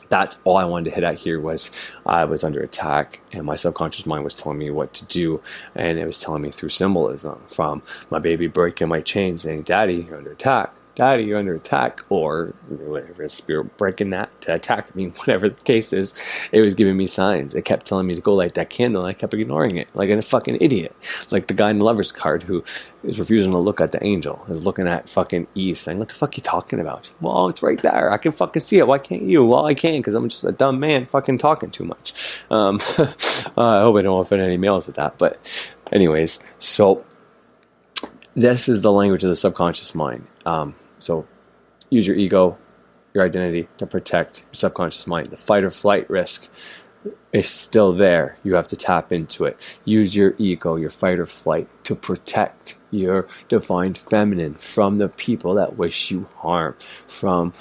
that's all I wanted to hit at here. Was I was under attack, and my subconscious mind was telling me what to do, and it was telling me through symbolism, from my baby breaking my chain saying, "Daddy, you're under attack. Daddy, you're under attack," or whatever, a spirit breaking that to attack me, whatever the case is. It was giving me signs. It kept telling me to go light that candle, and I kept ignoring it like a fucking idiot. Like the guy in the lover's card who is refusing to look at the angel, is looking at fucking Eve, saying, "What the fuck are you talking about?" Well, it's right there. I can fucking see it. Why can't you? Well, I can, because I'm just a dumb man fucking talking too much. I hope I don't offend any males with that. But anyways, so this is the language of the subconscious mind. So use your ego, your identity to protect your subconscious mind. The fight or flight risk is still there. You have to tap into it. Use your ego, your fight or flight, to protect your divine feminine from the people that wish you harm, from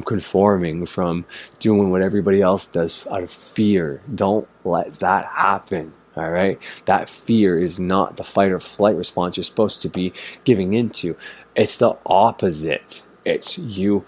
conforming, from doing what everybody else does out of fear. Don't let that happen. All right, that fear is not the fight or flight response you're supposed to be giving into. It's the opposite. It's you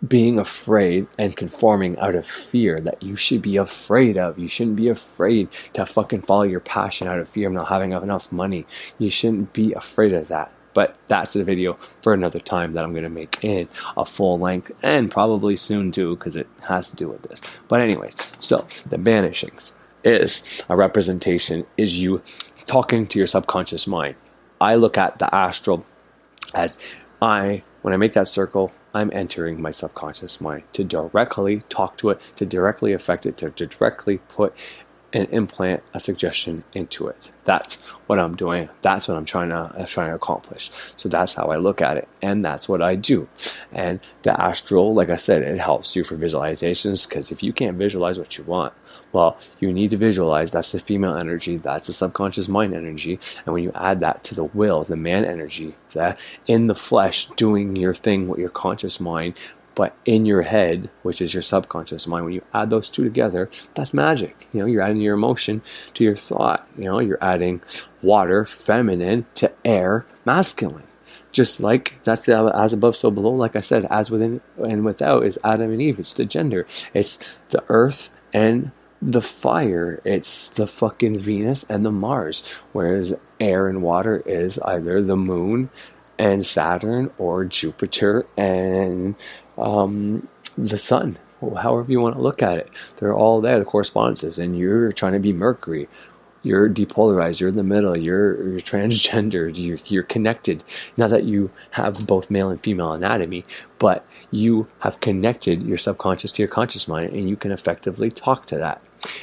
being afraid and conforming out of fear that you should be afraid of. You shouldn't be afraid to fucking follow your passion out of fear of not having enough money. You shouldn't be afraid of that. But that's the video for another time that I'm going to make in a full length, and probably soon too, because it has to do with this. But anyways, so the banishings is a representation, is you talking to your subconscious mind. I look at the astral as when I make that circle, I'm entering my subconscious mind to directly talk to it, to directly affect it, to directly put and implant a suggestion into it. That's what I'm doing. That's what I'm trying to accomplish. So that's how I look at it, and that's what I do. And the astral, like I said, it helps you for visualizations, because if you can't visualize what you want, well, you need to visualize. That's the female energy. That's the subconscious mind energy. And when you add that to the will, the man energy, that in the flesh doing your thing with your conscious mind, but in your head, which is your subconscious mind, when you add those two together, that's magic. You're adding your emotion to your thought. You're adding water, feminine, to air, masculine. Just like that's the as above, so below. Like I said, as within and without is Adam and Eve. It's the gender. It's the earth and the fire. It's the fucking Venus and the Mars. Whereas air and water is either the moon and Saturn, or Jupiter and the sun. However you want to look at it, they're all there, the correspondences. And you're trying to be Mercury. You're depolarized. You're in the middle. You're transgendered. You're connected. Not that you have both male and female anatomy, but you have connected your subconscious to your conscious mind, and you can effectively talk to that.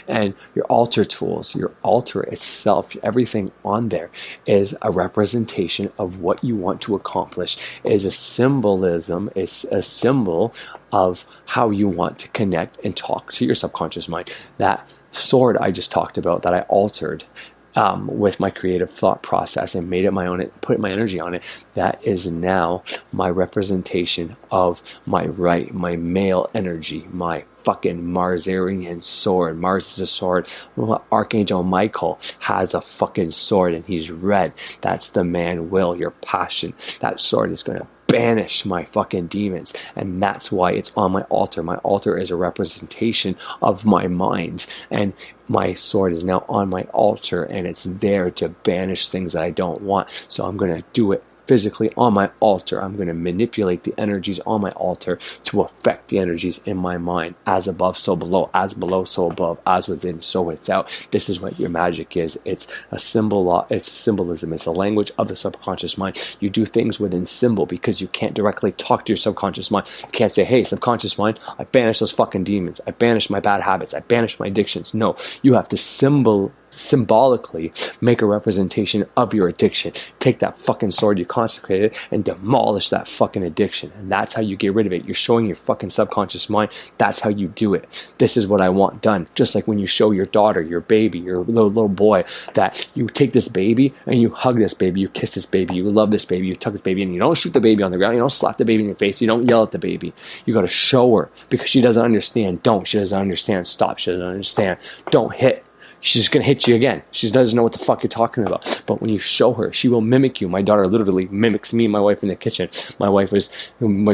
And your altar tools, your altar itself, everything on there is a representation of what you want to accomplish, is a symbolism, is a symbol of how you want to connect and talk to your subconscious mind. That sword I just talked about, that I altered with my creative thought process and made it my own, put my energy on it, that is now my representation of my my male energy, my fucking Marsarian sword. Mars is a sword. Archangel Michael has a fucking sword, and he's red. That's the man will, your passion. That sword is going to banish my fucking demons, and that's why it's on my altar. My altar is a representation of my mind, and my sword is now on my altar, and it's there to banish things that I don't want. So I'm going to do it physically on my altar. I'm going to manipulate the energies on my altar to affect the energies in my mind. As above, so below. As below, so above. As within, so without. This is what your magic is. It's a symbol. It's symbolism. It's a language of the subconscious mind. You do things within symbol because you can't directly talk to your subconscious mind. You can't say, hey, subconscious mind, I banish those fucking demons. I banish my bad habits. I banish my addictions. No, you have to symbolically make a representation of your addiction. Take that fucking sword you consecrated and demolish that fucking addiction. And that's how you get rid of it. You're showing your fucking subconscious mind. That's how you do it. This is what I want done. Just like when you show your daughter, your baby, your little boy, that you take this baby and you hug this baby, you kiss this baby, you love this baby, you tuck this baby, and you don't shoot the baby on the ground, you don't slap the baby in the face, you don't yell at the baby. You got to show her, because she doesn't understand. She doesn't understand. Stop. She doesn't understand. Don't hit. She's going to hit you again. She doesn't know what the fuck you're talking about. But when you show her, she will mimic you. My daughter literally mimics me and my wife in the kitchen. My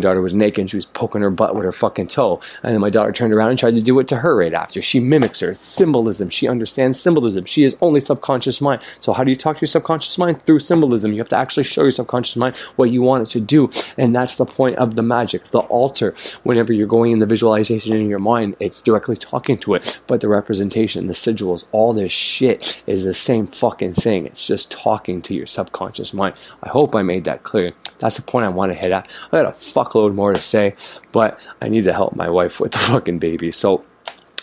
daughter was naked and she was poking her butt with her fucking toe. And then my daughter turned around and tried to do it to her right after. She mimics her. It's symbolism. She understands symbolism. She is only subconscious mind. So how do you talk to your subconscious mind? Through symbolism. You have to actually show your subconscious mind what you want it to do. And that's the point of the magic. The altar, whenever you're going in the visualization in your mind, it's directly talking to it. But the representation, the sigils, all this shit is the same fucking thing. It's just talking to your subconscious mind. I hope I made that clear. That's the point I want to hit at. I got a fuckload more to say, but I need to help my wife with the fucking baby. So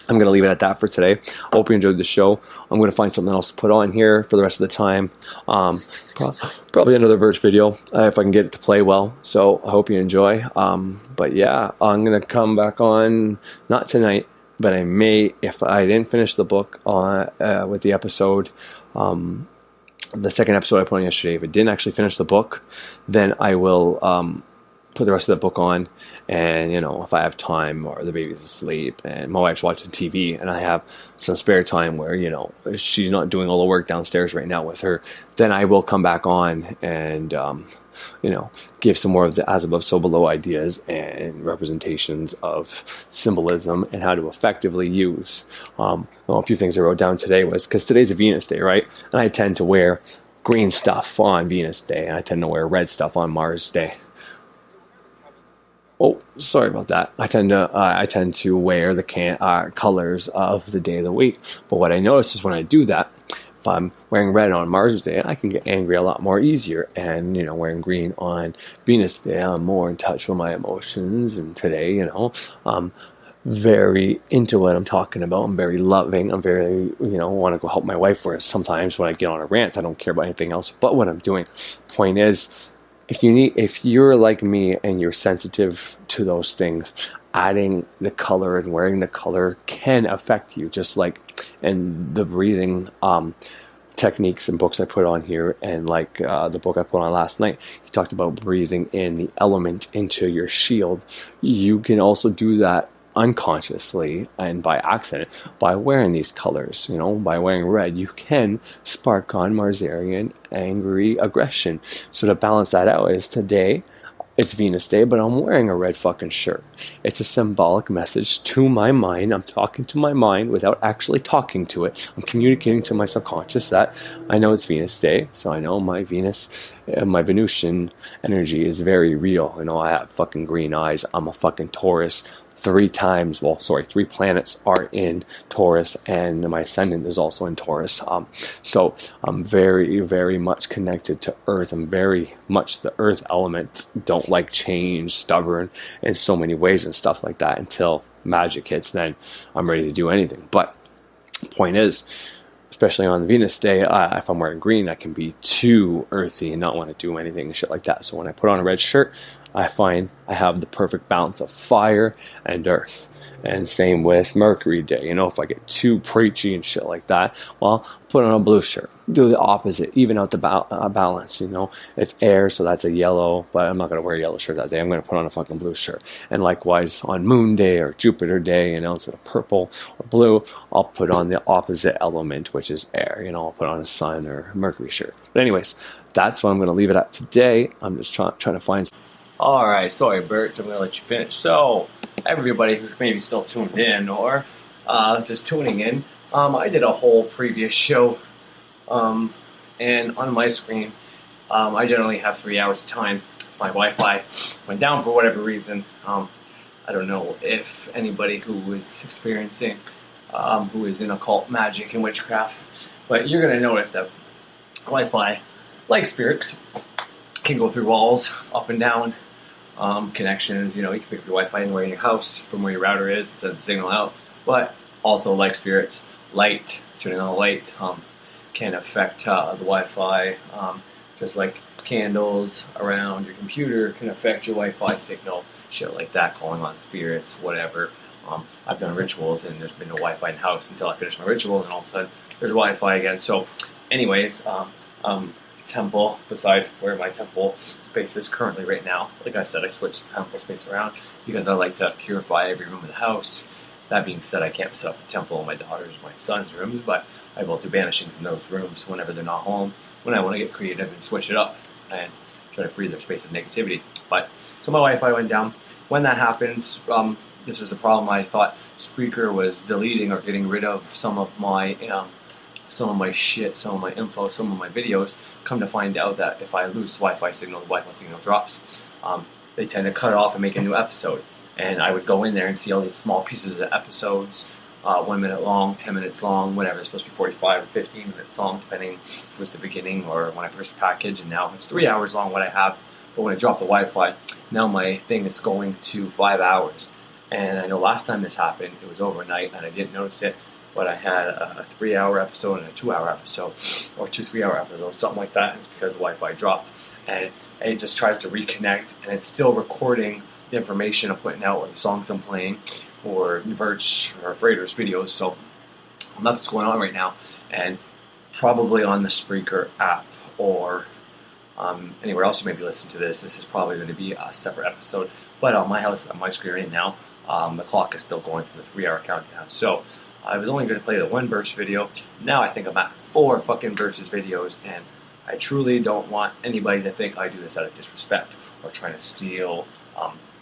I'm going to leave it at that for today. I hope you enjoyed the show. I'm going to find something else to put on here for the rest of the time. Probably another birch video if I can get it to play well. So I hope you enjoy. But yeah, I'm going to come back on, not tonight, but I may, if I didn't finish the book with the episode, the second episode I put on yesterday, if it didn't actually finish the book, then I will put the rest of the book on. And, if I have time or the baby's asleep and my wife's watching TV and I have some spare time where, she's not doing all the work downstairs right now with her, then I will come back on and, give some more of the as above, so below ideas and representations of symbolism and how to effectively use. A few things I wrote down today was, because today's a Venus day, right? And I tend to wear green stuff on Venus Day, and I tend to wear red stuff on Mars Day. Oh, sorry about that. I tend to wear the colors of the day of the week. But what I notice is when I do that, if I'm wearing red on Mars Day, I can get angry a lot more easier. And, wearing green on Venus Day, I'm more in touch with my emotions. And today, I'm very into what I'm talking about. I'm very loving. I'm very, want to go help my wife. Whereas sometimes when I get on a rant, I don't care about anything else but what I'm doing. Point is, if you're like me and you're sensitive to those things, adding the color and wearing the color can affect you, just like in the breathing techniques and books I put on here, and like the book I put on last night, he talked about breathing in the element into your shield. You can also do that unconsciously and by accident by wearing these colors. By wearing red, you can spark on Marsarian angry aggression. So to balance that out is today it's Venus Day, but I'm wearing a red fucking shirt. It's a symbolic message to my mind. I'm talking to my mind without actually talking to it. I'm communicating to my subconscious that I know it's Venus Day, so I know my Venusian energy is very real. I have fucking green eyes. I'm a fucking Taurus. 3 planets are in Taurus, and my ascendant is also in Taurus. So I'm very, very much connected to Earth. I'm very much the Earth element. Don't like change, stubborn in so many ways and stuff like that. Until magic hits, then I'm ready to do anything. But point is, especially on Venus Day, if I'm wearing green, I can be too earthy and not want to do anything and shit like that. So when I put on a red shirt, I find I have the perfect balance of fire and earth. And same with Mercury Day. If I get too preachy and shit like that, well, put on a blue shirt. Do the opposite. Even out the balance, It's air, so that's a yellow, but I'm not going to wear a yellow shirt that day. I'm going to put on a fucking blue shirt. And likewise, on Moon Day or Jupiter Day, instead of purple or blue, I'll put on the opposite element, which is air. I'll put on a Sun or Mercury shirt. But anyways, that's what I'm going to leave it at today. I'm just trying to find... Alright, sorry Birch, I'm going to let you finish. So, everybody who's maybe still tuned in or just tuning in, I did a whole previous show, and on my screen, I generally have 3 hours of time. My Wi-Fi went down for whatever reason. I don't know if anybody who is experiencing, who is in occult magic and witchcraft, but you're going to notice that Wi-Fi, like spirits, can go through walls, up and down, connections. You can pick up your Wi-Fi anywhere in your house from where your router is, send the signal out. But also, like spirits, light, turning on the light, can affect the Wi-Fi. Just like candles around your computer can affect your Wi-Fi signal, shit like that, calling on spirits, whatever. I've done rituals and there's been no Wi-Fi in the house until I finish my ritual, and all of a sudden there's Wi-Fi again. So, anyways, temple beside where my temple space is currently right now. Like I said, I switched temple space around because I like to purify every room of the house. That being said, I can't set up a temple in my daughter's, my son's rooms, but I will do banishings in those rooms whenever they're not home, when I want to get creative and switch it up and try to free their space of negativity. But so my Wi-Fi went down. When that happens, this is a problem. I thought Spreaker was deleting or getting rid of some of my shit, some of my info, some of my videos. Come to find out that if I lose Wi-Fi signal, the Wi-Fi signal drops. They tend to cut it off and make a new episode. And I would go in there and see all these small pieces of the episodes, 1 minute long, 10 minutes long, whatever. It's supposed to be 45 or 15 minutes long, depending if it was the beginning or when I first packaged. And now it's 3 hours long what I have. But when I drop the Wi-Fi, now my thing is going to 5 hours. And I know last time this happened, it was overnight and I didn't notice it. But I had a 3 hour episode and a 2 hour episode, or 2 3 hour episodes, something like that. And it's because the Wi-Fi dropped. And it just tries to reconnect, and it's still recording the information I'm putting out, or the songs I'm playing, or birchs or Freighter's videos. So that's what's going on right now. And probably on the Spreaker app, or anywhere else you may be listening to this, this is probably going to be a separate episode. But on my house, on my screen right now, the clock is still going through the 3 hour countdown. So I was only going to play the 1 birch video. Now I think I'm at 4 fucking birches videos, and I truly don't want anybody to think I do this out of disrespect or trying to steal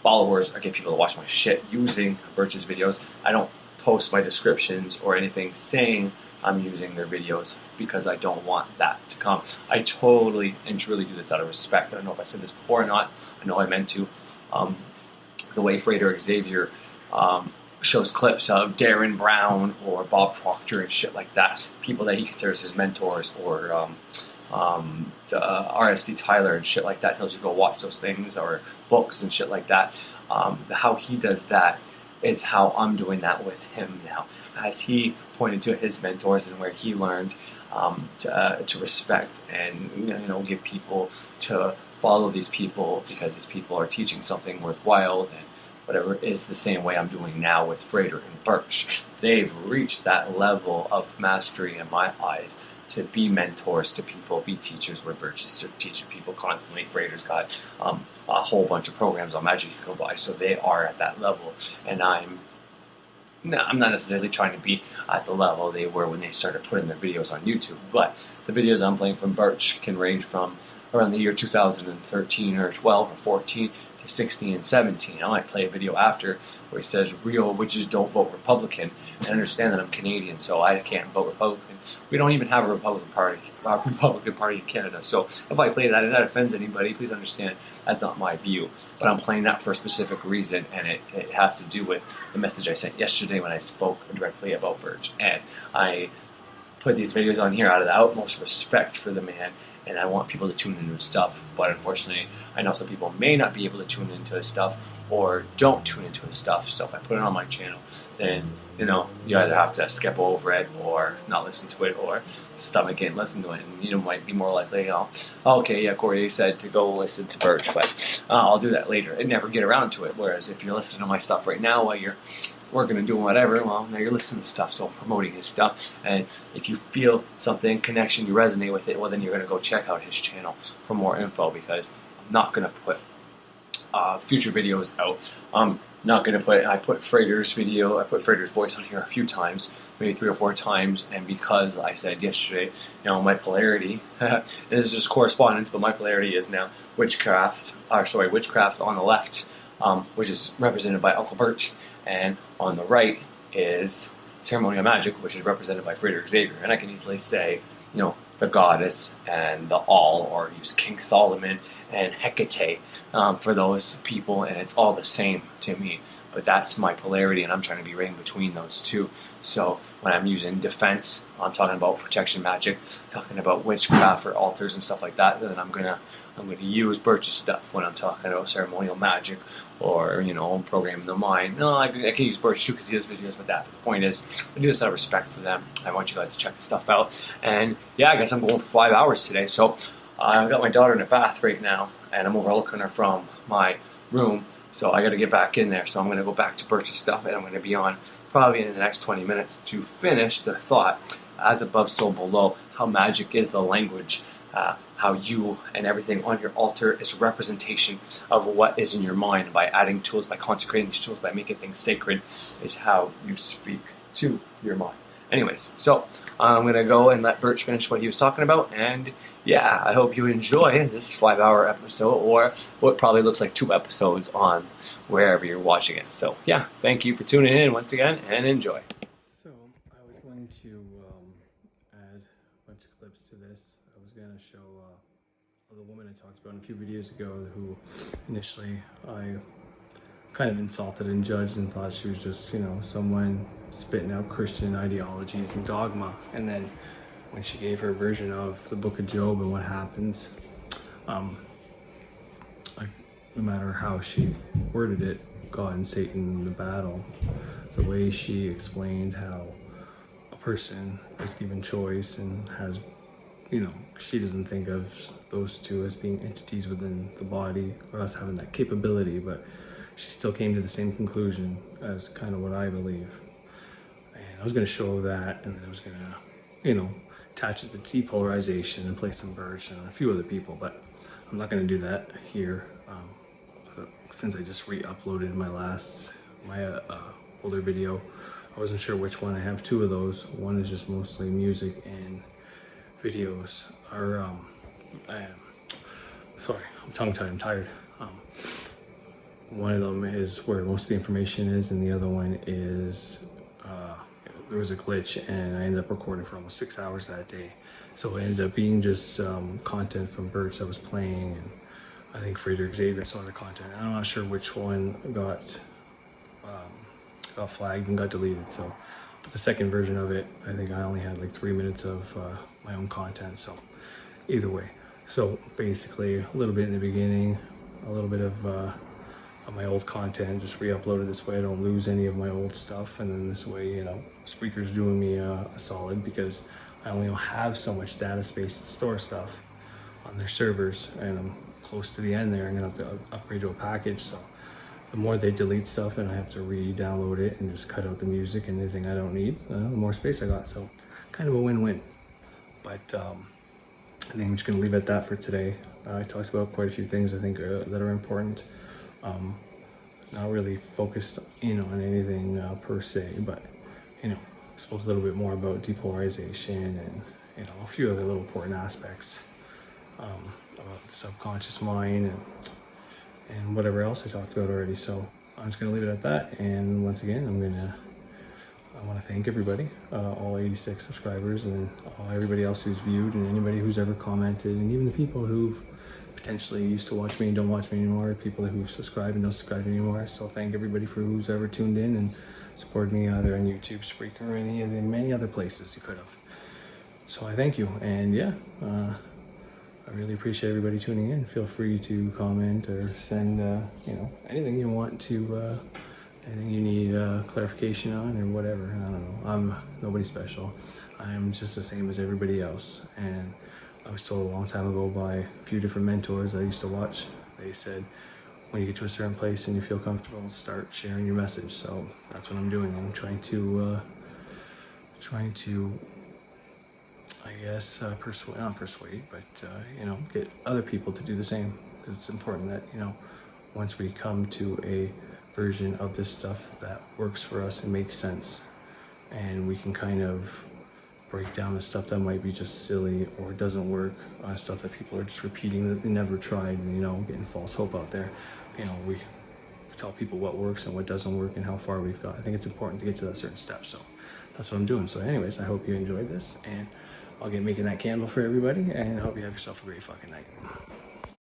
followers or get people to watch my shit using birches videos. I don't post my descriptions or anything saying I'm using their videos because I don't want that to come. I totally and truly do this out of respect. I don't know if I said this before or not. I know I meant to. The way Frater Xavier shows clips of Darren Brown or Bob Proctor and shit like that, people that he considers his mentors, or RSD Tyler and shit like that, tells you to go watch those things, or books and shit like that. How he does that is how I'm doing that with him now, as he pointed to his mentors and where he learned to respect and give people to follow these people, because these people are teaching something worthwhile and whatever, is the same way I'm doing now with Frater and Birch. They've reached that level of mastery in my eyes to be mentors to people, be teachers, where Birch is teaching people constantly. Frater's got a whole bunch of programs on Magic you can go by, so they are at that level, and I'm not necessarily trying to be at the level they were when they started putting their videos on YouTube, but the videos I'm playing from Birch can range from around the year 2013 or 12 or 14 to 16 and 17. I might play a video after where he says real witches don't vote Republican, and understand that I'm Canadian, so I can't vote Republican. We don't even have a Republican Party in Canada, so if I play that and that offends anybody, please understand that's not my view. But I'm playing that for a specific reason, and it has to do with the message I sent yesterday when I spoke directly about Birch. And I put these videos on here out of the utmost respect for the man, and I want people to tune into his stuff. But unfortunately, I know some people may not be able to tune into his stuff, or don't tune into his stuff. So if I put it on my channel, then you either have to skip over it, or not listen to it, or stomach it and listen to it. And you might be more likely, okay, yeah, Corey said to go listen to Birch, but I'll do that later and never get around to it. Whereas if you're listening to my stuff right now while you're working and doing whatever, well, now you're listening to stuff, so I'm promoting his stuff. And if you feel something, connection, you resonate with it, well, then you're going to go check out his channel for more info, because I'm not going to put future videos out. I'm not going to I put Frater's voice on here a few times, maybe 3 or 4 times, and because I said yesterday, my polarity, and this is just correspondence, but my polarity is now Witchcraft on the left, which is represented by Uncle Birch, and on the right is Ceremonial Magic, which is represented by Frater Xavier. And I can easily say, the Goddess and the All, or use King Solomon and Hecate for those people, and it's all the same to me. But that's my polarity, and I'm trying to be right in between those two. So when I'm using defense, I'm talking about protection magic, talking about witchcraft or altars and stuff like that, then I'm gonna use Birch's stuff when I'm talking about ceremonial magic, or programming the mind. No, I can use Birch too because he does videos with that. But the point is, I do this out of respect for them. I want you guys to check this stuff out. And yeah, I guess I'm going for 5 hours today. So I've got my daughter in the bath right now, and I'm overlooking her from my room. So I got to get back in there. So I'm going to go back to Birch's stuff, and I'm going to be on probably in the next 20 minutes to finish the thought, as above, so below, how magic is the language. How you and everything on your altar is a representation of what is in your mind. By adding tools, by consecrating these tools, by making things sacred, is how you speak to your mind. Anyways, so I'm going to go and let Birch finish what he was talking about, and yeah, I hope you enjoy this 5-hour episode, or what probably looks like 2 episodes on wherever you're watching it. So yeah, thank you for tuning in once again, and enjoy. So I was going to add a bunch of clips to this. I was going to show the woman I talked about a few videos ago, who initially I kind of insulted and judged and thought she was just, someone spitting out Christian ideologies and dogma. And then when she gave her version of the Book of Job and what happens, no matter how she worded it, God and Satan in the battle, the way she explained how a person is given choice and has, she doesn't think of those two as being entities within the body, or us having that capability, but she still came to the same conclusion as kind of what I believe. And I was going to show that, and then I was going to, attach it to depolarization and play some Birch and a few other people, but I'm not going to do that here, since I just re-uploaded my older video. I wasn't sure which one. I have 2 of those. One is just mostly music and videos, or sorry, I'm tongue-tied, I'm tired. One of them is where most of the information is, and the other one is there was a glitch, and I ended up recording for almost 6 hours that day. So it ended up being just content from birchs I was playing, and I think Friedrich Xavier, some other content. I'm not sure which one got flagged and got deleted. So, but the second version of it, I think I only had like 3 minutes of my own content. So either way, so basically a little bit in the beginning, a little bit of my old content, just re-uploaded this way I don't lose any of my old stuff, and then this way, you know, Spreaker's doing me a solid, because I only have so much data space to store stuff on their servers, and I'm close to the end there. I'm gonna have to upgrade to a package, so the more they delete stuff and I have to re-download it and just cut out the music and anything I don't need, the more space I got. So kind of a win-win. But I think I'm just gonna leave it at that for today. I talked about quite a few things I think that are important. Not really focused in on anything per se, but you know, spoke a little bit more about depolarization and, you know, a few other little important aspects about the subconscious mind and whatever else I talked about already. So I'm just gonna leave it at that. And once again, I want to thank everybody, all 86 subscribers, and everybody else who's viewed, and anybody who's ever commented, and even the people who potentially used to watch me and don't watch me anymore, people who subscribe and don't subscribe anymore. So thank everybody for who's ever tuned in and supported me either on YouTube, Spreaker, or any of the many other places you could have. So I thank you, and yeah, I really appreciate everybody tuning in. Feel free to comment or send, you know, anything you want to, anything you need clarification on or whatever. I don't know. I'm nobody special. I'm just the same as everybody else. And I was told a long time ago by a few different mentors I used to watch. They said, when you get to a certain place and you feel comfortable, start sharing your message. So that's what I'm doing. I'm trying to, I guess, not persuade, but, you know, get other people to do the same. Because it's important that, you know, once we come to a version of this stuff that works for us and makes sense, and we can kind of break down the stuff that might be just silly or doesn't work, stuff that people are just repeating that they never tried, and, you know, getting false hope out there. You know, we tell people what works and what doesn't work and how far we've got. I think it's important to get to that certain step, so that's what I'm doing. So anyways, I hope you enjoyed this, and I'll get making that candle for everybody, and I hope you have yourself a great fucking night.